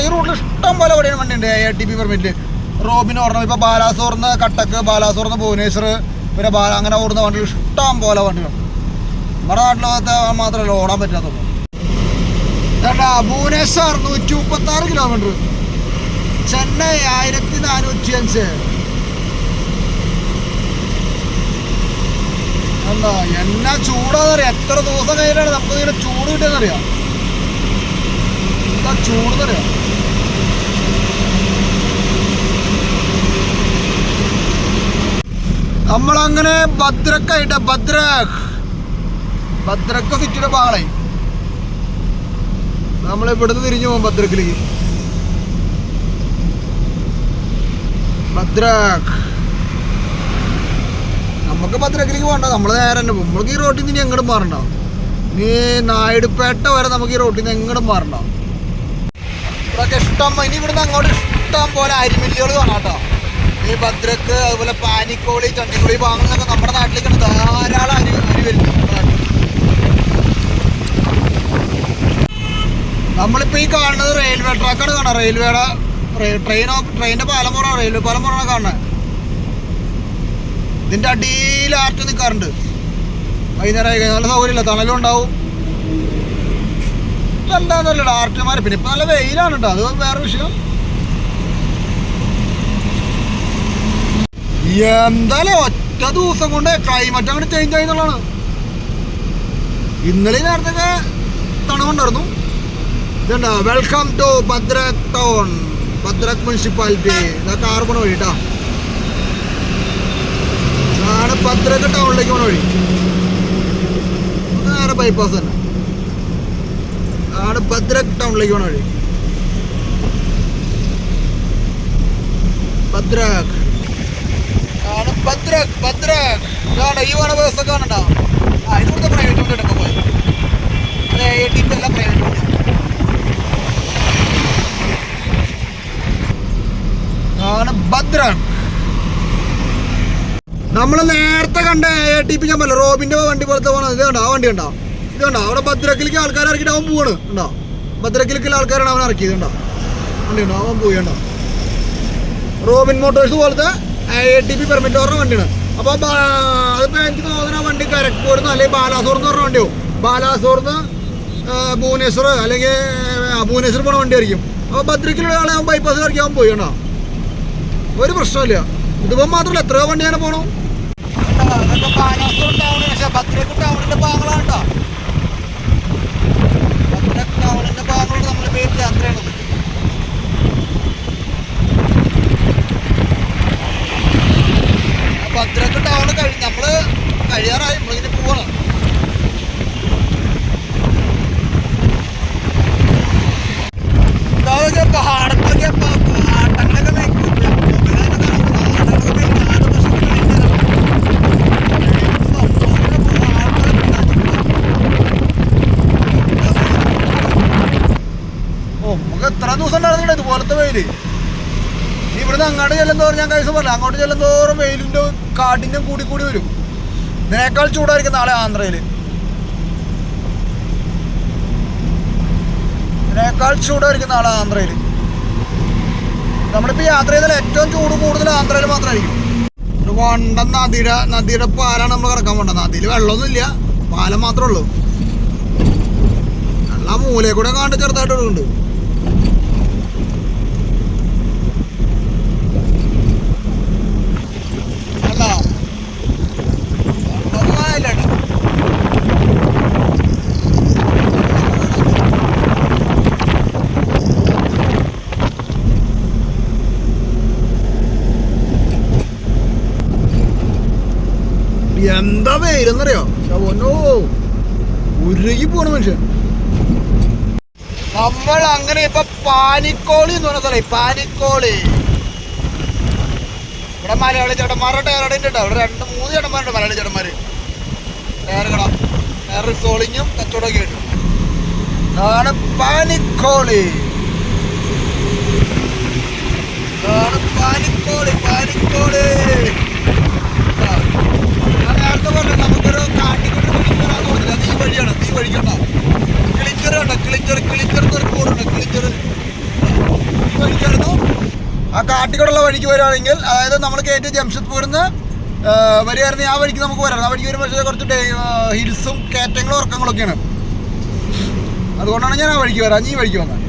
ഈ റൂട്ടിൽ ഇഷ്ടം പോലെ വണ്ടിയാണ്. വണ്ടിയുണ്ട് AITP പെർമിറ്റ്. റോബിൻ ഓടണം. ഇപ്പോൾ ബാലാസൂറിന്ന് കട്ടക്ക്, ബാലാസൂറിന്ന് ഭുവനേശ്വർ, പിന്നെ അങ്ങനെ ഓടുന്ന വണ്ടികൾ ഇഷ്ടം പോലെ വണ്ടികൾ. നമ്മുടെ നാട്ടിലത്തെ മാത്രമല്ല ഓടാൻ പറ്റാത്തുള്ളൂ. ഭുവനേശ്വർ 136 കിലോമീറ്റർ, ചെന്നൈ 1405. എന്താ എന്നാ ചൂടാന്നറിയാം. എത്ര ദിവസം കഴിഞ്ഞാണ് നമുക്ക് ഇങ്ങനെ ചൂട് കിട്ടിയെന്നറിയാം. എന്താ ചൂടെന്നറിയാം. നമ്മളങ്ങനെ ഭദ്രക്കായിട്ട് ഭദ്രക്ക സിറ്റിയുടെ ഭാഗമായി നമ്മൾ ഇവിടുന്ന് തിരിഞ്ഞു പോകും ഭദ്രക്കിലേക്ക്. നമുക്ക് ഭദ്രക്കിലേക്ക് പോകണ്ട, നമ്മൾ നേരെ തന്നെ പോകും. നമ്മൾക്ക് ഈ റോട്ടിൽ നിന്ന് ഇനി എങ്ങോട്ടും മാറണ്ട. നീ നായിഡുപേട്ട വരെ നമുക്ക് ഈ റോട്ടിൽ നിന്ന് എങ്ങോട്ടും മാറണ്ട. ഇവിടെയൊക്കെ ഇനി ഇവിടുന്ന് അങ്ങോട്ട് ഇഷ്ടം പോലെ അരിമില്ലുകൾ കാണാം കേട്ടോ. ഈ ഭദ്രക്ക്, അതുപോലെ പാനിക്കോളി, ചണ്ടിക്കോളി ഭാഗങ്ങളിലൊക്കെ നമ്മുടെ നാട്ടിലേക്കാണ് ധാരാളം അരി വരുന്നത്. നമ്മളിപ്പോൾ ഈ കാണുന്നത് റെയിൽവേ ട്രാക്കാണ് കാണാം. ട്രെയിനിൻ്റെ പാലം പോകണം, റെയിൽവേ പാലം പോകണം കാണാൻ. ഇതിൻ്റെ അടിയിൽ ആർട്ട് നിൽക്കാറുണ്ട്. വൈകുന്നേരം ആയി കഴിഞ്ഞാൽ നല്ല സൗകര്യമില്ല, തണലും ഉണ്ടാവും. ഇപ്പൊ എന്താന്നല്ല ആർട്ടിമാർ. പിന്നെ ഇപ്പൊ നല്ല വെയിലാണ് കേട്ടോ, അത് വേറെ വിഷയം. എന്തായാലും ഒറ്റ ദിവസം കൊണ്ട് ക്ലൈമറ്റ് അങ്ങോട്ട് ചേഞ്ച് ആയി എന്നുള്ളതാണ്. ഇന്നലെ നേരത്തൊക്കെ തണുവുണ്ടായിരുന്നു. ഇതുണ്ടോ, welcome to Bhadrak town, Bhadrak municipality. ഇതാ കാർ പോണ വഴി കേട്ടോ, ആണ് ഭദ്രക് ടൗണിലേക്ക് പോണ വഴി. നേരെ ബൈപ്പാസ് തന്നെ ആണ് ഭദ്രക് ടൗണിലേക്ക് പോണ വഴി. ഭദ്രക് ആണ് ഭദ്രക്. ഭദ്രക് ഇതാണ് ഈ വേണ ബസ്സൊക്കെ കാണണ്ടോ. ഇവിടുത്തെ പ്രൈവറ്റ് വണ്ടി എടുക്കാൻ പോയത്. അതെ, ATP എല്ലാം പ്രൈവറ്റ് വണ്ടി ആണ്. ഭദ്രക് നമ്മൾ നേരത്തെ കണ്ട ATP ഞാൻ പറയില്ല, റോബിന്റെ വണ്ടി പോലത്തെ പോകണം. ഇത് കണ്ടോ, ആ വണ്ടി കണ്ടോ, ഇത് കണ്ടോ, അവിടെ ഭദ്രക്കിലേക്ക് ആൾക്കാർ ഇറക്കിയിട്ട് അവൻ പോവാണ്. ഉണ്ടോ, ഭദ്രക്കിലേക്കുള്ള ആൾക്കാരാണ് അവൻ ഇറക്കിയത്. ഉണ്ടോ, വണ്ടി ഉണ്ടോ, അവൻ പോയി. ഉണ്ടോ, റോബിൻ മോട്ടോഴ്സ് പോലത്തെ ATP പെർമിറ്റ് പറഞ്ഞ വണ്ടിയാണ്. അപ്പോൾ അതിപ്പോൾ എനിക്ക് തോന്നുന്ന ആ വണ്ടി ഖരഗ്പൂരിൽ നിന്ന് അല്ലെങ്കിൽ ബാലാസോർ എന്ന് പറഞ്ഞ വണ്ടിയാവും. ബാലാസോറിന്ന് ഭുവനേശ്വർ അല്ലെങ്കിൽ ഭുവനേശ്വർ പോണ വണ്ടിയായിരിക്കും. അപ്പോൾ ഭദ്രക്കിലുള്ള ആളെ അവൻ ബൈപ്പാസ് ഇറക്കി അവൻ പോയി. ഉണ്ടോ, ഒരു പ്രശ്നമില്ല. ഇതിപ്പം മാത്രമല്ല എത്രയോ വണ്ടിയാണ് പോണു. ബാലാസോർ ടൗൺ, പക്ഷേ ഭദ്രക് ടൗണിൻ്റെ ഭാഗങ്ങളാണ് കേട്ടോ. ഭദ്രക് ടൗണിൻ്റെ ഭാഗങ്ങളോട് നമ്മൾ പേര് യാത്രയാണ്. ഭദ്രക് ടൗൺ നമ്മള് കഴിയാറായി, നമ്മളിങ്ങനെ പോവാണ്. എന്താ പാടത്തൊക്കെ ആട്ടങ്ങളൊക്കെ മേയ്ക്കും. നമുക്ക് എത്ര ദിവസം ഉണ്ടായിരുന്നില്ല ഇതുപോലത്തെ വെയില്. ഇവിടുന്ന് അങ്ങോട്ട് ചെല്ലുന്നതോറും, ഞാൻ കഴിച്ച പറഞ്ഞില്ല, അങ്ങോട്ട് ചെല്ലുന്നതോറും വെയിലിൻ്റെ കാഠിന്യം കൂടി കൂടി വരും. ഇതിനേക്കാൾ ചൂടായിരിക്കും നാളെ ആന്ധ്രയിൽ. ഇതിനേക്കാൾ ചൂടായിരിക്കും നാളെ ആന്ധ്രയിൽ. നമ്മളിപ്പോൾ യാത്ര ചെയ്താൽ ഏറ്റവും ചൂട് കൂടുതൽ ആന്ധ്രയിൽ മാത്രമായിരിക്കും. ഒരു വണ്ടൻ നദിയുടെ പാലാണ് നമ്മൾ കിടക്കാൻ പോകേണ്ടത്. നദിയിൽ വെള്ളമൊന്നുമില്ല, പാലം മാത്രമേ ഉള്ളൂ. വെള്ളം മൂലയെ കൂടെ കണ്ട് ചെറുതായിട്ട് ഒഴുകുന്നുണ്ട്. എന്താ പേരെന്നറിയോ, ഉരുകി പോണ മനുഷ്യൻ. നമ്മൾ അങ്ങനെ ഇപ്പൊ പാനിക്കോളി എന്ന് പറഞ്ഞ സ്ഥലം, പാനിക്കോളി. ഇവിടെ മലയാളി ചേട്ടന്മാരുടെ ടയറടിൻ്റെ ഉണ്ടോ, ഇവിടെ 2-3 ചേട്ടന്മാരുണ്ട് മലയാളി ചേട്ടന്മാര്. ടയറുകളാ, ടയർ റിസോളിങ്ങും കച്ചവടമൊക്കെ ഉണ്ട്. അതാണ് പാനിക്കോളി, അതാണ് പാനിക്കോളി. പാനിക്കോളി നേരത്തെ പറഞ്ഞു നമുക്കൊരു കാട്ടിക്കൊണ്ട് വരാൻ തോന്നില്ല. അത് ഈ വഴിയാണ്, ഈ വഴിക്കണ്ട. ക്ലിഞ്ചർ ഉണ്ട്, ക്ലിഞ്ചർ റോഡുണ്ട്, ക്ലിഞ്ചർ ഈ വഴിക്കായിരുന്നു. ആ കാട്ടിക്കൂടുള്ള വഴിക്ക് വരികയാണെങ്കിൽ, അതായത് നമ്മൾ കയറ്റി ജംഷഡ്പൂരിൽ നിന്ന് വരികയായിരുന്നു, ആ വഴിക്ക് നമുക്ക് വരാം. ആ വഴിക്ക് വരുമ്പോൾ പക്ഷേ കുറച്ച് ഹിൽസും കയറ്റങ്ങളും ഉറക്കങ്ങളൊക്കെയാണ്. അതുകൊണ്ടാണ് ഞാൻ ആ വഴിക്ക് വരാം, ഈ വഴിക്ക് വന്നത്.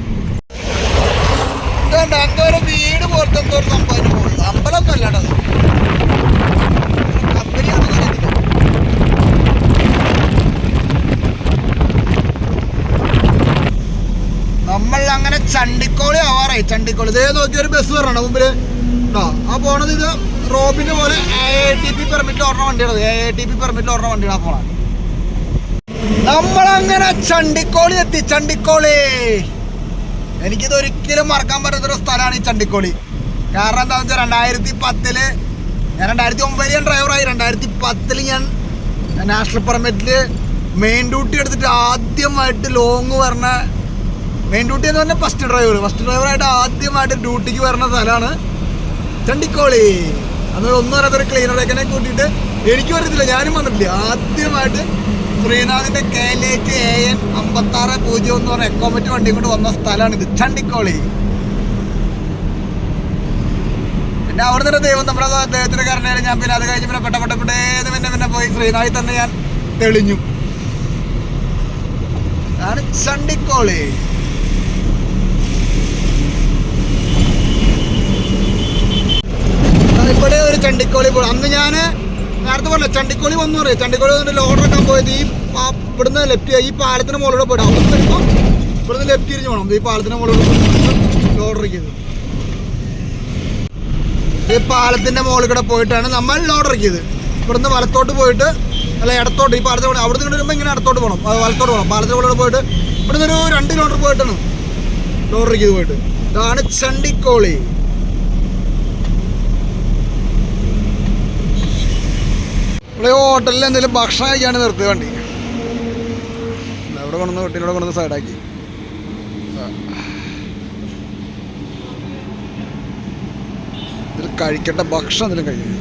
ഇതുകൊണ്ട് എന്തോ ഒരു വീട് പോലത്തെ എന്തോ ഒരു സംഭവം പോകുന്നത്, അമ്പലമൊന്നും അല്ലാണ്ടത്. നമ്മൾ അങ്ങനെ ചണ്ടിക്കോളി ആവാറായി. ചണ്ടിക്കോളി ഇതേ നോക്കിയൊരു ബസ് വരണം മുമ്പിൽ ഉണ്ടോ. ആ പോണത് ഇത് റോബിന്റെ പോലെ ATP പെർമിറ്റ് ഓർണ വണ്ടിയാണ്. ATP പെർമിറ്റ് ഓർണ വണ്ടിയാണ് ആ പോണത്. നമ്മളങ്ങനെ ചണ്ടിക്കോളി എത്തി. ചണ്ടിക്കോളി എനിക്കിത് ഒരിക്കലും മറക്കാൻ പറ്റാത്തൊരു സ്ഥലമാണ് ഈ ചണ്ടിക്കോളി. കാരണം എന്താണെന്ന് വെച്ചാൽ 2010 ഞാൻ 2009 ഞാൻ ഡ്രൈവറായി. 2010 ഞാൻ നാഷണൽ പെർമിറ്റിൽ മെയിൻ ഡ്യൂട്ടി എടുത്തിട്ട് ആദ്യമായിട്ട് ലോങ് പറഞ്ഞ മെയിൻ ഡ്യൂട്ടി എന്ന് പറഞ്ഞാൽ ഫസ്റ്റ് ഡ്രൈവറായിട്ട് ആദ്യമായിട്ട് ഡ്യൂട്ടിക്ക് വരുന്ന സ്ഥലമാണ് ചണ്ടിക്കോളി. അന്ന് ഒന്നും അറിയാത്തൊരു ക്ലീനറേക്കനെ കൂട്ടിയിട്ട് എനിക്ക് വരത്തില്ല, ഞാനും വന്നിട്ടില്ല. ആദ്യമായിട്ട് ശ്രീനാഥിൻ്റെ KLH AN 5601 എന്ന് പറഞ്ഞ എക്കോമറ്റ് വണ്ടി കൊണ്ട് വന്ന സ്ഥലമാണിത്, ചണ്ടിക്കോളി. പിന്നെ അവിടെ നിന്ന് ദൈവം നമ്മുടെ അദ്ദേഹത്തിൻ്റെ കാരണമാണ് ഞാൻ പിന്നെ അത് കഴിഞ്ഞ് പിന്നെ പെട്ടേന്ന് പിന്നെ പോയി ശ്രീനാഥിൽ തന്നെ ഞാൻ തെളിഞ്ഞു. അതാണ് ചണ്ടിക്കോളി. ഇവിടെ ഒരു ചണ്ടിക്കോളി പോയി. അന്ന് ഞാൻ നേരത്തെ പറഞ്ഞ ചണ്ടിക്കോളി വന്നു പറയും. ചണ്ടിക്കോളി വന്നിട്ട് ലോഡറൊക്കെ പോയത് ഇവിടുന്ന് ലെഫ്റ്റ് ഈ പാലത്തിന് മുകളിലൂടെ പോയിട്ട് അവിടെ വരുമ്പോൾ ഇവിടുന്ന് ലെഫ്റ്റ് തിരിഞ്ഞ് പോകണം. ഈ പാലത്തിന് മുകളിലൂടെ ലോഡർ ഇരിക്കുന്നത്. ഈ പാലത്തിൻ്റെ മുകളിൽ കൂടെ പോയിട്ടാണ് നമ്മൾ ലോഡർ ഇറക്കിയത്. ഇവിടുന്ന് വലത്തോട്ട് പോയിട്ട് അല്ല ഇടത്തോട്ട് ഈ പാലത്തിൽ അവിടെ നിന്ന് വരുമ്പോൾ ഇങ്ങനെ ഇടത്തോട്ട് പോകണം, വലത്തോട്ട് പോകണം. പാലത്തിന് മുകളിലൂടെ പോയിട്ട് ഇവിടുന്ന് ഒരു 2 കിലോമീറ്റർ പോയിട്ടാണ് ലോഡർ ഇറക്കിയത് പോയിട്ട്. ഇതാണ് ചണ്ടിക്കോളി. ഇവിടെ ഹോട്ടലിൽ എന്തെങ്കിലും ഭക്ഷണം കഴിക്കാണ് നിർത്തിയ വണ്ടി. ഇവിടെ കൊണ്ടുവന്ന് വീട്ടിലൂടെ കൊണ്ടുവന്ന് സൈഡാക്കി. ഇതിൽ കഴിക്കട്ടെ, ഭക്ഷണം എന്തെങ്കിലും കഴിക്കും.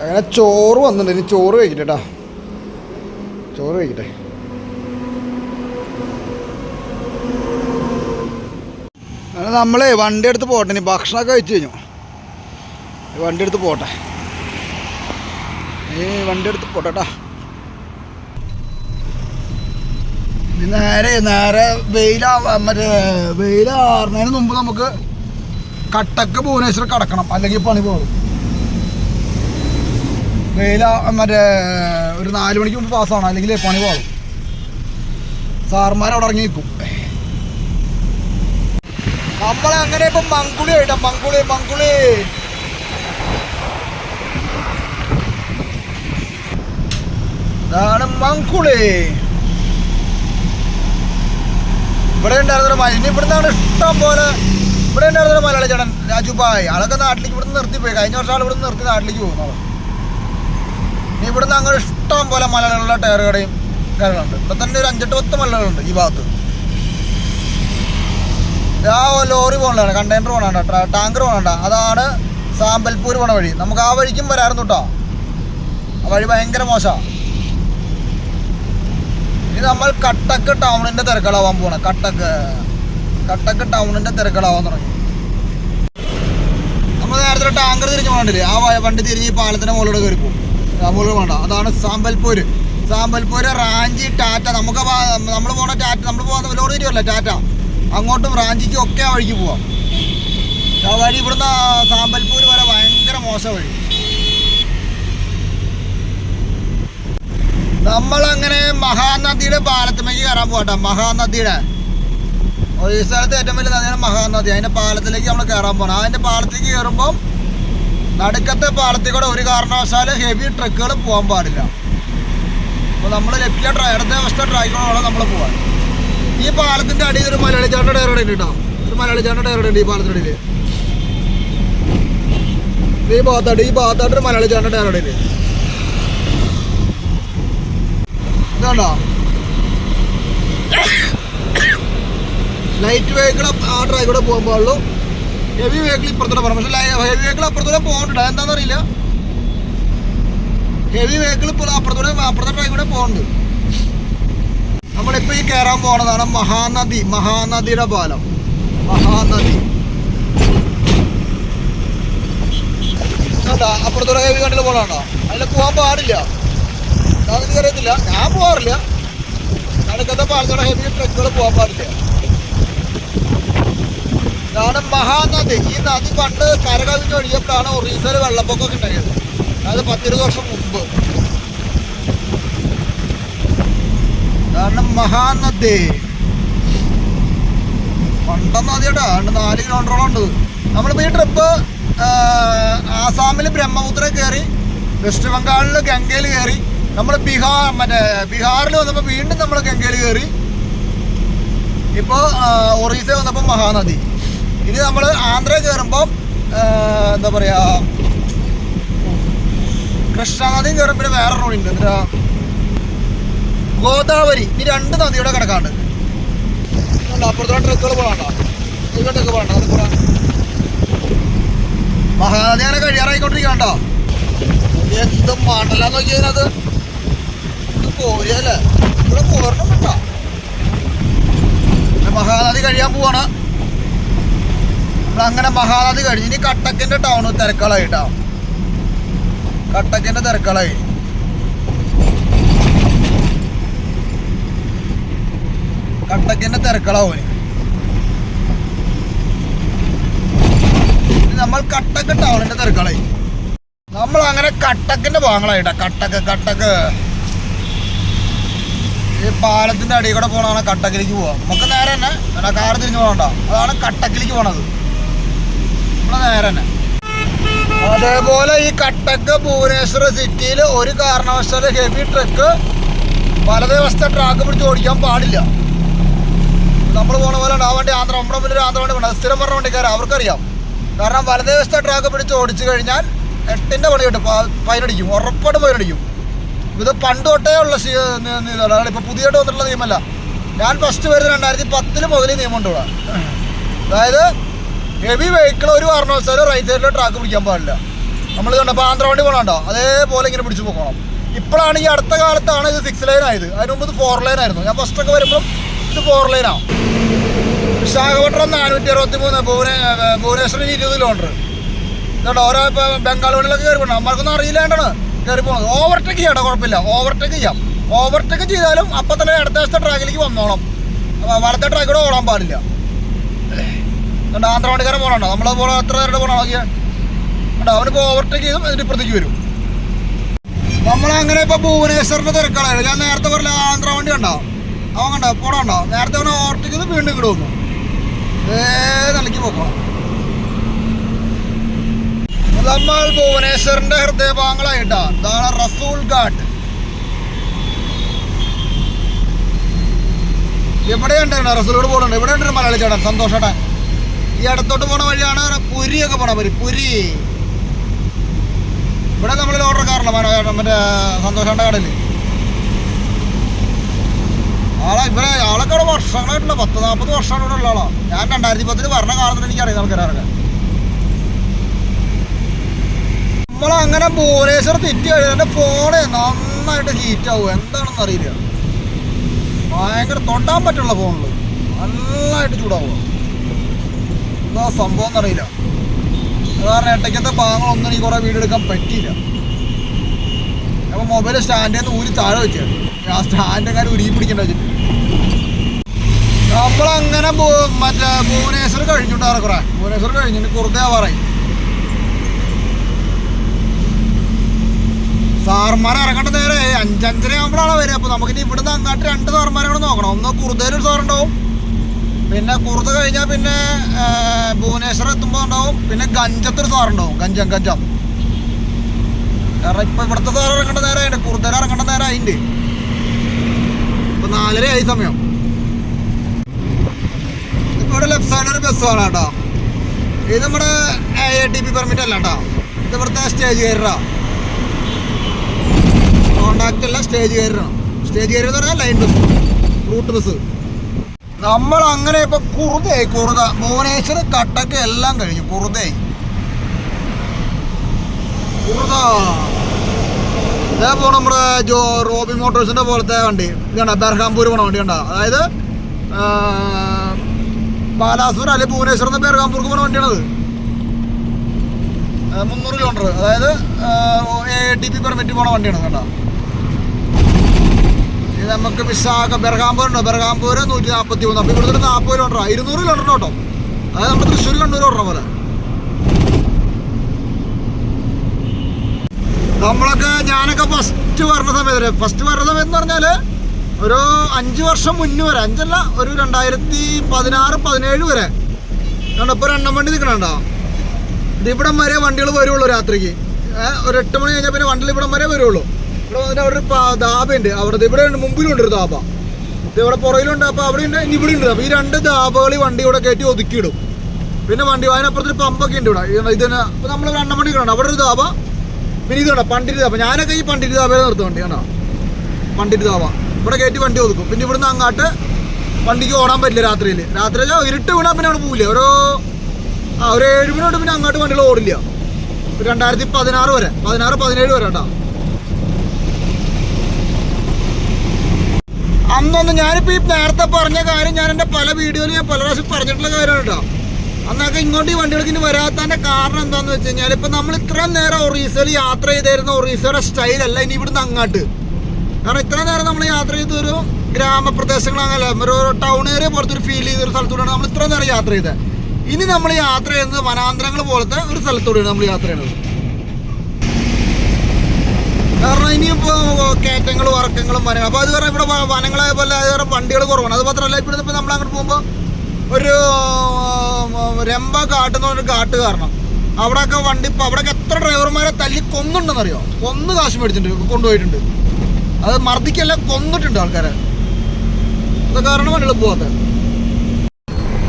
അങ്ങനെ ചോറ് വന്നിട്ടുണ്ട്. ഇനി ചോറ് കഴിക്കട്ടെ കേട്ടോ, ചോറ് കഴിക്കട്ടെ. അങ്ങനെ നമ്മളേ വണ്ടി എടുത്ത് പോട്ടെ. ഇനി ഭക്ഷണമൊക്കെ കഴിച്ചു കഴിഞ്ഞു. വണ്ടി എടുത്ത് പോട്ടെ, വണ്ടി എടുത്ത് പോട്ടെട്ടാ. നേരെ മറ്റേ വെയിലാറുന്നതിന് മുമ്പ് നമുക്ക് കട്ടക്ക് ഭുവനേശ്വർ കടക്കണം, അല്ലെങ്കിൽ പണി പോകും. മറ്റേ ഒരു 4 മണിക്ക് മുമ്പ് പാസ്സാവണം, അല്ലെങ്കിൽ പണി പോകും. സാറുമാർ അവിടെ ഇറങ്ങി നിൽക്കും. നമ്മളങ്ങനെ ഇപ്പം മങ്കുളി ആയിട്ടാ, മങ്കുളി ഇതാണ് മങ്കുളി. ഇവിടെ ഉണ്ടായിരുന്നൊരു ഇനി ഇവിടുന്ന് ഇഷ്ടം പോലെ ഇവിടെ ഉണ്ടായിരുന്നൊരു മലയാളി ചേട്ടൻ രാജുഭായ്. ആളൊക്കെ നാട്ടിലേക്ക് ഇവിടുന്ന് നിർത്തിപ്പോയി. കഴിഞ്ഞ വർഷം ആൾ ഇവിടുന്ന് നിർത്തി നാട്ടിലേക്ക് പോകുന്നത്. ഇനി ഇവിടുന്ന് അങ്ങനെ ഇഷ്ടം പോലെ മലയാളികളുടെ ടയർ കടകളുണ്ട്. ഇവിടെ തന്നെ ഒരു 5-10 മലയാളികളുണ്ട് ഈ ഭാഗത്ത്. ആ ലോറി പോകണതാണ്, കണ്ടെയ്നർ പോകണണ്ട, ടാങ്കർ പോകണണ്ട. അതാണ് സാമ്പൽപൂർ പോണ വഴി. നമുക്ക് ആ വഴിക്കും വരായിരുന്നു കേട്ടോ. ആ വഴി ഭയങ്കര മോശമാണ്. ഇനി നമ്മൾ കട്ടക്ക് ടൗണിൻ്റെ തിരക്കുകളാവാൻ പോകണം. കട്ടക്ക് ടൗണിൻ്റെ തിരക്കുകളാവാൻ തുടങ്ങി. നമ്മൾ നേരത്തെ ടാങ്കർ തിരിഞ്ഞ് പോകണ്ടില്ലേ, ആ വണ്ടി തിരിഞ്ഞ് ഈ പാലത്തിൻ്റെ മുകളിലൂടെ കയറി പോകും. മുകളിൽ വേണ്ട. അതാണ് സാമ്പൽപൂർ. റാഞ്ചി, ടാറ്റ. നമ്മൾ പോകണ ടാറ്റ, നമ്മൾ പോകുന്ന ലോഡ് തിരിയല്ല ടാറ്റ. അങ്ങോട്ടും റാഞ്ചിക്കും ഒക്കെ ആ വഴിക്ക് പോവാം. ആ വഴി ഇവിടുന്ന് സാമ്പൽപൂർ വരെ ഭയങ്കര മോശം വഴി. നമ്മളങ്ങനെ മഹാനദിയുടെ പാലത്തിലേക്ക് കയറാൻ പോകട്ടെ. മഹാനദിയുടെ ഈ സ്ഥലത്ത് ഏറ്റവും വലിയ നദിയാണ് മഹാനദി. അതിൻ്റെ പാലത്തിലേക്ക് നമ്മൾ കയറാൻ പോകണം. അതിൻ്റെ പാലത്തേക്ക് കയറുമ്പം നടുക്കത്തെ പാലത്തിൽ കൂടെ ഒരു കാരണവശാലും ഹെവി ട്രക്കുകൾ പോകാൻ പാടില്ല. അപ്പോൾ നമ്മൾ ഇടത്തെ വശത്തെ ട്രാക്കിലൂടെ വേണം നമ്മൾ പോകാൻ. ഈ പാലത്തിൻ്റെ അടിയിൽ ഒരു മലയാളി ചേട്ടൻ്റെ ടയർ ഉണ്ട് കേട്ടോ. ഒരു മലയാളി ചേട്ടൻ്റെ ടയർ ഉണ്ട് ഈ പാലത്തിൻ്റെ അടിയിൽ. ഈ ഭാഗത്തായിട്ട് ഒരു മലയാളി ചേട്ടൻ്റെ ടയർ ഉണ്ട്. ഇതാണ്ടോ ലൈറ്റ് വെഹിക്കിൾ ആ ട്രാക്കിലൂടെ പോകാൻ പാടുള്ളൂ. ഹെവി വെഹിക്കിൾ ഇപ്പുറത്തൂടെ പോകണം. പക്ഷേ ഹെവി വെഹിക്കിൾ അപ്പുറത്തൂടെ പോകുന്നുണ്ട്. എന്താണെന്നറിയില്ല. ഹെവി വെഹിക്കിൾ അപ്പുറത്തെ ട്രാക്കിലൂടെ പോകുന്നുണ്ട്. നമ്മളിപ്പോൾ ഈ കയറാൻ പോകുന്നതാണ് മഹാനദിയുടെ പാലം. മഹാനദി അപ്പുറത്തൂടെ ഹെവി കണ്ടിൽ പോകണോ? അതിൽ പോകാൻ പാടില്ല. അതെനിക്ക് അറിയത്തില്ല, ഞാൻ പോകാറില്ല. നടുക്കത്തെ പാലത്തോടെ ഹെവി ട്രക്കുകൾ പോകാൻ പാടില്ല. ഇതാണ് മഹാനദി. ഈ നദി പണ്ട് കരകവിഞ്ഞ് ഒഴുകിയപ്പോഴാണ് ഒറീസയിൽ വെള്ളപ്പൊക്കമൊക്കെ ഉണ്ടായത്. അതായത് 10-20 വർഷം മുമ്പ്. ഇതാണ് മഹാനദി. പണ്ടം നദി കേട്ടോ. 4 കിലോമീറ്ററോളം ഉണ്ട്. നമ്മളിപ്പോൾ ഈ ട്രിപ്പ് ആസാമിൽ ബ്രഹ്മപുത്ര കയറി, വെസ്റ്റ് ബംഗാളിൽ ഗംഗയിൽ കയറി, നമ്മൾ ബീഹാറിൽ വന്നപ്പോൾ വീണ്ടും നമ്മൾ ഗംഗയിൽ കയറി, ഇപ്പോൾ ഒറീസ വന്നപ്പോൾ മഹാനദി. ഇനി നമ്മൾ ആന്ധ്ര കയറുമ്പോൾ എന്താ പറയുക കൃഷ്ണനദിയും കയറും. പിന്നെ വേറെ റോഡുണ്ട്, എന്താ ഗോദാവരി. ഇനി 2 നദിയുടെ കിടക്കാണ്ട്. അപ്പുറത്തോടെ ട്രക്കുകൾ പോകണ്ട, ട്രക്ക് പോകണ്ട. അത് കൂടാ മഹാനദി അങ്ങനെ കഴിയാറായിക്കൊണ്ടിരിക്കണ്ടോ. എന്തും മണലാന്ന് നോക്കിയതിനകത്ത് ഇത് കോരിയല്ലേ. ഇവിടെ കോരണം കേട്ടോ. മഹാനദി കഴിയാൻ പോവാണ്. നമ്മളങ്ങനെ മഹാനദി കഴിഞ്ഞ് ഇനി കട്ടക്കിൻ്റെ ടൗൺ തിരക്കളായിട്ടാ. കട്ടക്കിൻ്റെ തിരക്കളായി. കട്ടക്കിന്റെ തിരക്കളാവും. നമ്മൾ കട്ടക്ക് ടൗണിന്റെ തിരക്കളായി. നമ്മൾ അങ്ങനെ കട്ടക്കിന്റെ ഭാഗങ്ങളായിട്ടാ. കട്ടക്ക് ഈ പാലത്തിന്റെ അടിയിൽ കൂടെ പോകണതാണ് കട്ടക്കിലേക്ക് പോവാം. നമുക്ക് നേരെ തന്നെ കാറ് തിരിഞ്ഞു പോകണ്ട, അതാണ് കട്ടക്കിലേക്ക് പോണത്. നമ്മളെ നേരെ തന്നെ. അതേപോലെ ഈ കട്ടക്ക് ഭുവനേശ്വർ സിറ്റിയിൽ ഒരു കാരണവശാലും ഹെവി ട്രക്ക് വലതേ വശത്തെ ട്രാക്ക് പിടിച്ച് ഓടിക്കാൻ പാടില്ല. നമ്മൾ പോണ പോലെ ഉണ്ട് ആ വണ്ടി. നമ്മുടെ മുന്നിൽ ആന്ധ്ര വണ്ടി വേണം, സ്ഥിരം പറഞ്ഞ വണ്ടിക്കാരാ, അവർക്കറിയാം. കാരണം വലതേ വശത്തെ ട്രാക്ക് പിടിച്ച് ഓടിച്ചു കഴിഞ്ഞാൽ 8ന്റെ പണി കിട്ടും, ഫൈനടിക്കും, ഉറപ്പായിട്ട് ഫൈനടിക്കും. ഇത് പണ്ട് തൊട്ടേ ഉള്ള നിയമമാണ്, ഇപ്പോൾ പുതിയതായിട്ട് വന്നിട്ടുള്ള നിയമമല്ല. ഞാൻ ഫസ്റ്റ് വരുന്നത് 2010 മുതൽ നിയമമുണ്ട് ഇവിടെ. അതായത് ഹെവി വെഹിക്കിൾ ഒരു കാരണവശാലും റൈറ്റ് സൈഡിൽ ട്രാക്ക് പിടിക്കാൻ പാടില്ല. നമ്മൾ കണ്ടപ്പോൾ ആന്ധ്ര വണ്ടി പോകണോ അതേപോലെ ഇങ്ങനെ പിടിച്ച് പോകണം. ഇപ്പോഴാണ് ഈ അടുത്ത കാലത്താണ് ഇത് 6 ലൈൻ ആയത്. അതിന് മുമ്പ് ഇത് 4 ലൈൻ ആയിരുന്നു. ഞാൻ ഫസ്റ്റൊക്കെ വരുമ്പം ഇത് 4 ലൈനാണ്. വിശാഖപട്ടണം 463, ഭുവനേശ്വറിന് 20 കിലോമീറ്റർ. ഇതുകൊണ്ട് ഓരോ ഇപ്പോൾ ബംഗാൾ വണ്ടികളൊക്കെ കയറി പോകണം. നമ്മൾക്കൊന്നും അറിയില്ലാണ്ടാണ് കയറി പോകുന്നത്. ഓവർടേക്ക് ചെയ്യട്ടോ, കുഴപ്പമില്ല, ഓവർടേക്ക് ചെയ്യാം. ഓവർടേക്ക് ചെയ്താലും അപ്പം തന്നെ ഇടത്തെ വശത്തെ ട്രാക്കിലേക്ക് വന്നോണം. വലത്തെ ട്രാക്കിലൂടെ ഓടാൻ പാടില്ല. അതുകൊണ്ട് ആന്ധ്ര വണ്ടിക്കാരൻ പോകണോ, നമ്മൾ പോലെ എത്ര നേരം പോകണം നോക്കിയാൽ കണ്ടോ, അവനിപ്പോൾ ഓവർടേക്ക് ചെയ്തും അതിൻ്റെ ഇപ്പുറത്തേക്ക് വരും. നമ്മളങ്ങനെ ഇപ്പോൾ ഭുവനേശ്വറിൻ്റെ തിരക്കാണ്. ഞാൻ നേരത്തെ പറഞ്ഞ ആന്ധ്ര വണ്ടി കണ്ടോ, അവൻ കണ്ടോ പോണോ, നേരത്തെ അവനെ ഓവർടേക്ക് ചെയ്ത് വീണ്ടും ഇങ്ങോട്ട് വന്നു. നിലയ്ക്ക് പോക്കണം. നമ്മൾ ഭുവനേശ്വറിന്റെ ഹൃദയഭാഗങ്ങളായിട്ടാ. ഇതാണ് റസൂൽ ഘാട്ട്. ഇവിടെ ഉണ്ട് റസൂലോട് പോകുന്നുണ്ട്. ഇവിടെ ഉണ്ട് മലയാളി ചേട്ടൻ, സന്തോഷ് ചേട്ടൻ. ഈ അടുത്തോട്ട് പോണ വഴിയാണ് പുരിയൊക്കെ പോണ പുരി. ഇവിടെ നമ്മൾ ഓർഡർ കാറില്ല മറ്റേ സന്തോഷ് ചേട്ടൻ്റെ കടയിൽ. ആളൊക്കെ അവിടെ വർഷങ്ങളായിട്ടുള്ള 10-40 വർഷമാണ് ഇവിടെ ഉള്ള ആളാണ്. ഞാൻ 2010 പറഞ്ഞ കാലത്തിന് എനിക്ക് അറിയാം ആൾക്കാരൊക്കെ. നമ്മളങ്ങനെ ഭുവനേശ്വർ തെറ്റി കഴിഞ്ഞാൽ എൻ്റെ ഫോണ് നന്നായിട്ട് ഹീറ്റാവും. എന്താണെന്ന് അറിയില്ല, ഭയങ്കര തൊണ്ടാൻ പറ്റുള്ള ഫോണിൽ നന്നായിട്ട് ചൂടാവുക. എന്താ സംഭവം എന്നറിയില്ല. കാരണം ഇടയ്ക്കത്തെ ഭാഗങ്ങളൊന്നും എനിക്ക് കുറേ വീഡിയോ എടുക്കാൻ പറ്റിയില്ല. അപ്പോൾ മൊബൈൽ സ്റ്റാൻഡിൽ നിന്ന് ഊരി താഴെ വെച്ചാൽ ആ സ്റ്റാൻഡിൻ്റെ കാര്യം ഉരുകി പിടിക്കേണ്ട വെച്ചിട്ട് നമ്മളങ്ങനെ മറ്റേ ഭുവനേശ്വർ കഴിഞ്ഞിട്ടാറ് കുറേ. ഭുവനേശ്വർ കഴിഞ്ഞിട്ട് കുറുതയാവാറായി. സാറന്മാരെ ഇറങ്ങേണ്ട നേരെ 5-5:30 ആകുമ്പോഴാണ് വരിക. അപ്പോൾ നമുക്കിനി ഇവിടുന്ന് അങ്ങോട്ട് 2 സാറന്മാരെ കൂടെ നോക്കണം. ഒന്ന് കുറുതയിലൊരു സാറുണ്ടാവും, പിന്നെ കുറുത കഴിഞ്ഞാൽ പിന്നെ ഭുവനേശ്വർ എത്തുമ്പോൾ ഉണ്ടാവും, പിന്നെ ഗഞ്ചത്തൊരു സാറുണ്ടാവും, ഗഞ്ചം. കാരണം ഇപ്പം ഇവിടുത്തെ സാർ ഇറങ്ങേണ്ട നേരം അതിൻ്റെ കുറുതയിൽ ഇറങ്ങേണ്ട നേരം അതിൻ്റെ ഇപ്പം 4:30 ആയി സമയം. ഇപ്പോൾ ഇവിടെ ലെഫ്റ്റ് സൈഡിലൊരു ബസ്സാണ് കേട്ടോ. ഇത് നമ്മുടെ AATP പെർമിറ്റ് അല്ല കേട്ടോ. ഇത് ഇവിടുത്തെ സ്റ്റേജ് കയറാ, കോണ്ടാക്റ്റ് അല്ല, സ്റ്റേജ് കയറാണ്. സ്റ്റേജ് കയറി എന്ന് പറഞ്ഞാൽ ലൈൻ ബസ്, റൂട്ട് ബസ്. നമ്മൾ അങ്ങനെ ഇപ്പൊ കുറുതയായി. കുറുത ഭുവനേശ്വർ കട്ടക്ക് എല്ലാം കഴിഞ്ഞു. കുറുതയായി ഇതേ പോണ നമ്മുടെ റോബി മോട്ടോഴ്സിന്റെ പോലത്തെ വണ്ടി. ഇതാണ് ബെർഹാംപൂർ പോണ വണ്ടി കണ്ട. അതായത് ബാലാസൂർ അല്ലെ ഭുവനേശ്വർ നിന്ന് ബെർഹാംപൂർക്ക് പോണ വണ്ടിയാണത്. 300 കിലോമീറ്റർ, അതായത് AATP പെർമിറ്റ് പോണ വണ്ടിയാണ് കണ്ട. ഇത് നമുക്ക് ബെർഹാംപൂർ ഉണ്ട്. ബെർഹാംപൂർ 143. അപ്പോൾ ഇവിടുത്തെ 40 കിലോമീറ്റർ, 200 കിലോമീറ്റർ കേട്ടോ. അതായത് നമ്മുടെ തൃശ്ശൂർ കണ്ണൂർ ഓർഡർ പോലെ. നമ്മളൊക്കെ ഞാനൊക്കെ ഫസ്റ്റ് പറഞ്ഞ സമയത്ത് എന്ന് പറഞ്ഞാൽ ഒരു 5 വർഷം മുന്നേ വരെ, 5 അല്ല, ഒരു 2016-17 വരെ ഇപ്പോൾ 2 വണ്ടി നിൽക്കണുണ്ടോ. ഇതിവിടം വരെ വണ്ടികൾ വരുള്ളൂ രാത്രിക്ക്. ഒരു 8 മണി കഴിഞ്ഞാൽ പിന്നെ വണ്ടികൾ ഇവിടം വരെ വരുള്ളൂ. ഇവിടെ വന്നിട്ട് അവിടെ ഒരു ധാബയുണ്ട്. അവിടെ ഇവിടെ ഉണ്ട്, മുമ്പിലുണ്ട് ഒരു ധാബ. ഇത് ഇവിടെ പുറയിലുണ്ട്. അപ്പോൾ അവിടെ ഉണ്ട്, ഇനി ഇവിടെ ഉണ്ട്. അപ്പോൾ ഈ 2 ധാബകൾ വണ്ടി ഇവിടെ കയറ്റി ഒതുക്കിയിടും. പിന്നെ വണ്ടി അതിനപ്പുറത്തൊരു പമ്പൊക്കെ ഉണ്ട് ഇവിടെ. ഇതിന് ഇപ്പോൾ നമ്മൾ 2 മണിക്ക് ഉണ്ട് അവിടെ ഒരു ധാബ. പിന്നെ ഇത് കണ്ടോ പണ്ടിരി ധാബ. ഞാനൊക്കെ ഈ പണ്ടിരി ധാബയിൽ നിർത്തും വണ്ടി കണ്ടോ. പണ്ടിരി ധാബ ഇവിടെ കയറ്റി വണ്ടി ഒതുക്കും. പിന്നെ ഇവിടുന്ന് അങ്ങോട്ട് വണ്ടിക്ക് ഓടാൻ പറ്റില്ല രാത്രിയിൽ. രാത്രി ഇരുട്ട് വീണാൽ പിന്നെ അവിടെ പോവില്ല. ഒരു 7 മണി തൊട്ട് പിന്നെ അങ്ങോട്ട് വണ്ടികൾ ഓടില്ല. 2016 വരെ, 16-17 വരെ കേട്ടോ. അന്നൊന്നും ഞാനിപ്പോൾ ഈ നേരത്തെ പറഞ്ഞ കാര്യം ഞാൻ എൻ്റെ പല വീഡിയോയിൽ ഞാൻ പല പ്രാവശ്യം പറഞ്ഞിട്ടുള്ള കാര്യമാണ് കേട്ടോ. അന്നൊക്കെ ഇങ്ങോട്ട് ഈ വണ്ടികൾക്ക് ഇനി വരാത്തതിൻ്റെ കാരണം എന്താണെന്ന് വെച്ച് കഴിഞ്ഞാൽ ഇപ്പം നമ്മൾ ഇത്രയും നേരം ഒറീസയിൽ യാത്ര ചെയ്തായിരുന്ന ഒറീസയുടെ സ്റ്റൈലല്ല ഇനി ഇവിടുന്ന് അങ്ങോട്ട്. കാരണം ഇത്രയും നേരം നമ്മൾ യാത്ര ചെയ്തൊരു ഗ്രാമപ്രദേശങ്ങൾ അങ്ങനെ ഒരു ടൗൺ ഏരിയ പോലത്തെ ഒരു ഫീൽ ചെയ്തൊരു സ്ഥലത്തൂടെയാണ് നമ്മൾ ഇത്ര നേരം യാത്ര ചെയ്തത്. ഇനി നമ്മൾ യാത്ര ചെയ്യുന്നത് വനാന്തരങ്ങൾ പോലത്തെ ഒരു സ്ഥലത്തൂടെയാണ് നമ്മൾ യാത്ര ചെയ്യുന്നത്. കാരണം ഇനിയിപ്പോൾ കയറ്റങ്ങളും ഇറക്കങ്ങളും വനങ്ങൾ, അപ്പോൾ അത് കാരണം ഇവിടെ വനങ്ങളായ പോലെ അത് കാരണം വണ്ടികൾ കുറവാണ്. അത് മാത്രമല്ല ഇവിടെ ഇപ്പോൾ നമ്മൾ അങ്ങോട്ട് പോകുമ്പോൾ ഒരു രമ്പ കാട്ടെന്ന് പറഞ്ഞൊരു കാട്ട് കാരണം അവിടെയൊക്കെ വണ്ടി ഇപ്പോൾ അവിടെയൊക്കെ എത്ര ഡ്രൈവർമാരെ തല്ലി കൊന്നുണ്ടെന്നറിയോ? കൊന്ന് കാശ് മേടിച്ചിട്ടുണ്ട്, കൊണ്ടുപോയിട്ടുണ്ട്. അത് മർദ്ദിക്കല്ല, കൊന്നിട്ടുണ്ട് ആൾക്കാരെ. അത് കാരണമാണ് എളുപ്പമാകത്ത്.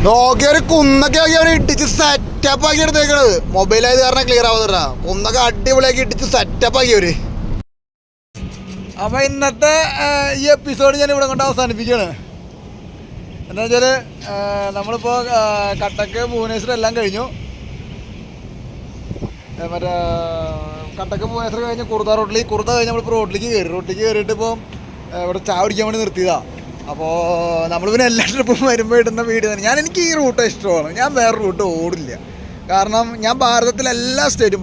നോക്കിയ ഒരു കുന്നൊക്കെ ആക്കി അവർ ഇടിച്ച് സെറ്റപ്പ് ആക്കി എടുത്തേക്കണത്. മൊബൈലായത് കാരണം ക്ലിയർ ആവുന്നില്ല. കുന്നൊക്കെ അടിപൊളിയാക്കി ഇടിച്ച് സെറ്റപ്പ് ആക്കി അവര്. അപ്പോൾ ഇന്നത്തെ ഈ എപ്പിസോഡ് ഞാൻ ഇവിടെ കൊണ്ട് അവസാനിപ്പിക്കുകയാണ്. എന്താ വെച്ചാൽ നമ്മളിപ്പോൾ കട്ടക്ക് ഭുവനേശ്വരം എല്ലാം കഴിഞ്ഞു. മറ്റേ കട്ടക്ക് ഭുവനേശ്വരം കഴിഞ്ഞ് കുറുത കഴിഞ്ഞ് നമ്മളിപ്പോൾ റോഡിലേക്ക് കയറിയിട്ട് ഇപ്പോൾ ഇവിടെ ചായ കുടിക്കാൻ വേണ്ടി നിർത്തിയതാണ്. അപ്പോൾ നമ്മൾ പിന്നെ എല്ലാ ട്രിപ്പും വരുമ്പോൾ ഇടുന്ന വീഡിയോ തന്നെ. എനിക്ക് ഈ റൂട്ട് ഇഷ്ടമാണ്. ഞാൻ വേറെ റൂട്ട് ഓടില്ല. കാരണം ഞാൻ ഭാരതത്തിലെ എല്ലാ സ്റ്റേറ്റും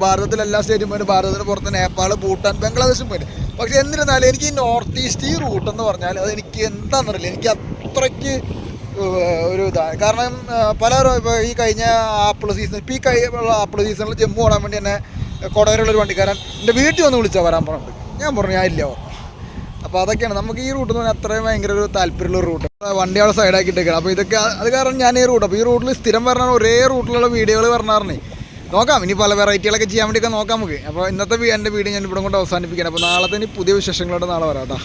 പോയിട്ട് ഭാരതത്തിന് പുറത്ത് നേപ്പാൾ, ഭൂട്ടാൻ, ബംഗ്ലാദേശും പോയിട്ട്. പക്ഷേ എന്നിരുന്നാലും എനിക്ക് ഈ നോർത്ത് ഈസ്റ്റ് ഈ റൂട്ടെന്ന് പറഞ്ഞാൽ അതെനിക്ക് എന്താണെന്നറിയില്ല, എനിക്ക് അത്രയ്ക്ക് ഒരു ഇതാണ്. കാരണം പലരും ഇപ്പോൾ ഈ കഴിഞ്ഞ ആപ്പിൾ സീസൺ, ഇപ്പോൾ ഈ ആപ്പിൾ സീസണിൽ ജമ്മു ഓടാൻ വേണ്ടി തന്നെ കൊടകരയുള്ളൊരു വണ്ടിക്കാരൻ എൻ്റെ വീട്ടിൽ വന്ന് വിളിച്ചാൽ വരാൻ പറഞ്ഞിട്ട് ഞാൻ പറഞ്ഞു ഞാൻ ഇല്ല പറഞ്ഞു. അപ്പോൾ അതൊക്കെയാണ് നമുക്ക് ഈ റൂട്ട് എന്ന് പറഞ്ഞാൽ അത്രയും ഭയങ്കര ഒരു താല്പര്യമുള്ള റൂട്ട്. വണ്ടി അവിടെ സൈഡാക്കിയിട്ടേക്കാണ്. അപ്പോൾ ഇതൊക്കെ അത് കാരണം ഞാൻ ഈ റൂട്ട്, അപ്പോൾ ഈ റൂട്ടിൽ സ്ഥിരം പറഞ്ഞാൽ ഒരേ റൂട്ടിലുള്ള വീഡിയോകൾ പറഞ്ഞാറിനെ നോക്കാം. ഇനി പല വെറൈറ്റികളൊക്കെ ചെയ്യാൻ വേണ്ടിയൊക്കെ നോക്കാം നമുക്ക്. അപ്പോൾ ഇന്നത്തെ എൻ്റെ വീഡിയോ ഞാൻ ഇവിടെ കൊണ്ട് അവസാനിപ്പിക്കണം. അപ്പോൾ നാളത്തെ ഇനി പുതിയ വിശേഷങ്ങളോട് നാളെ വരാം കേട്ടോ.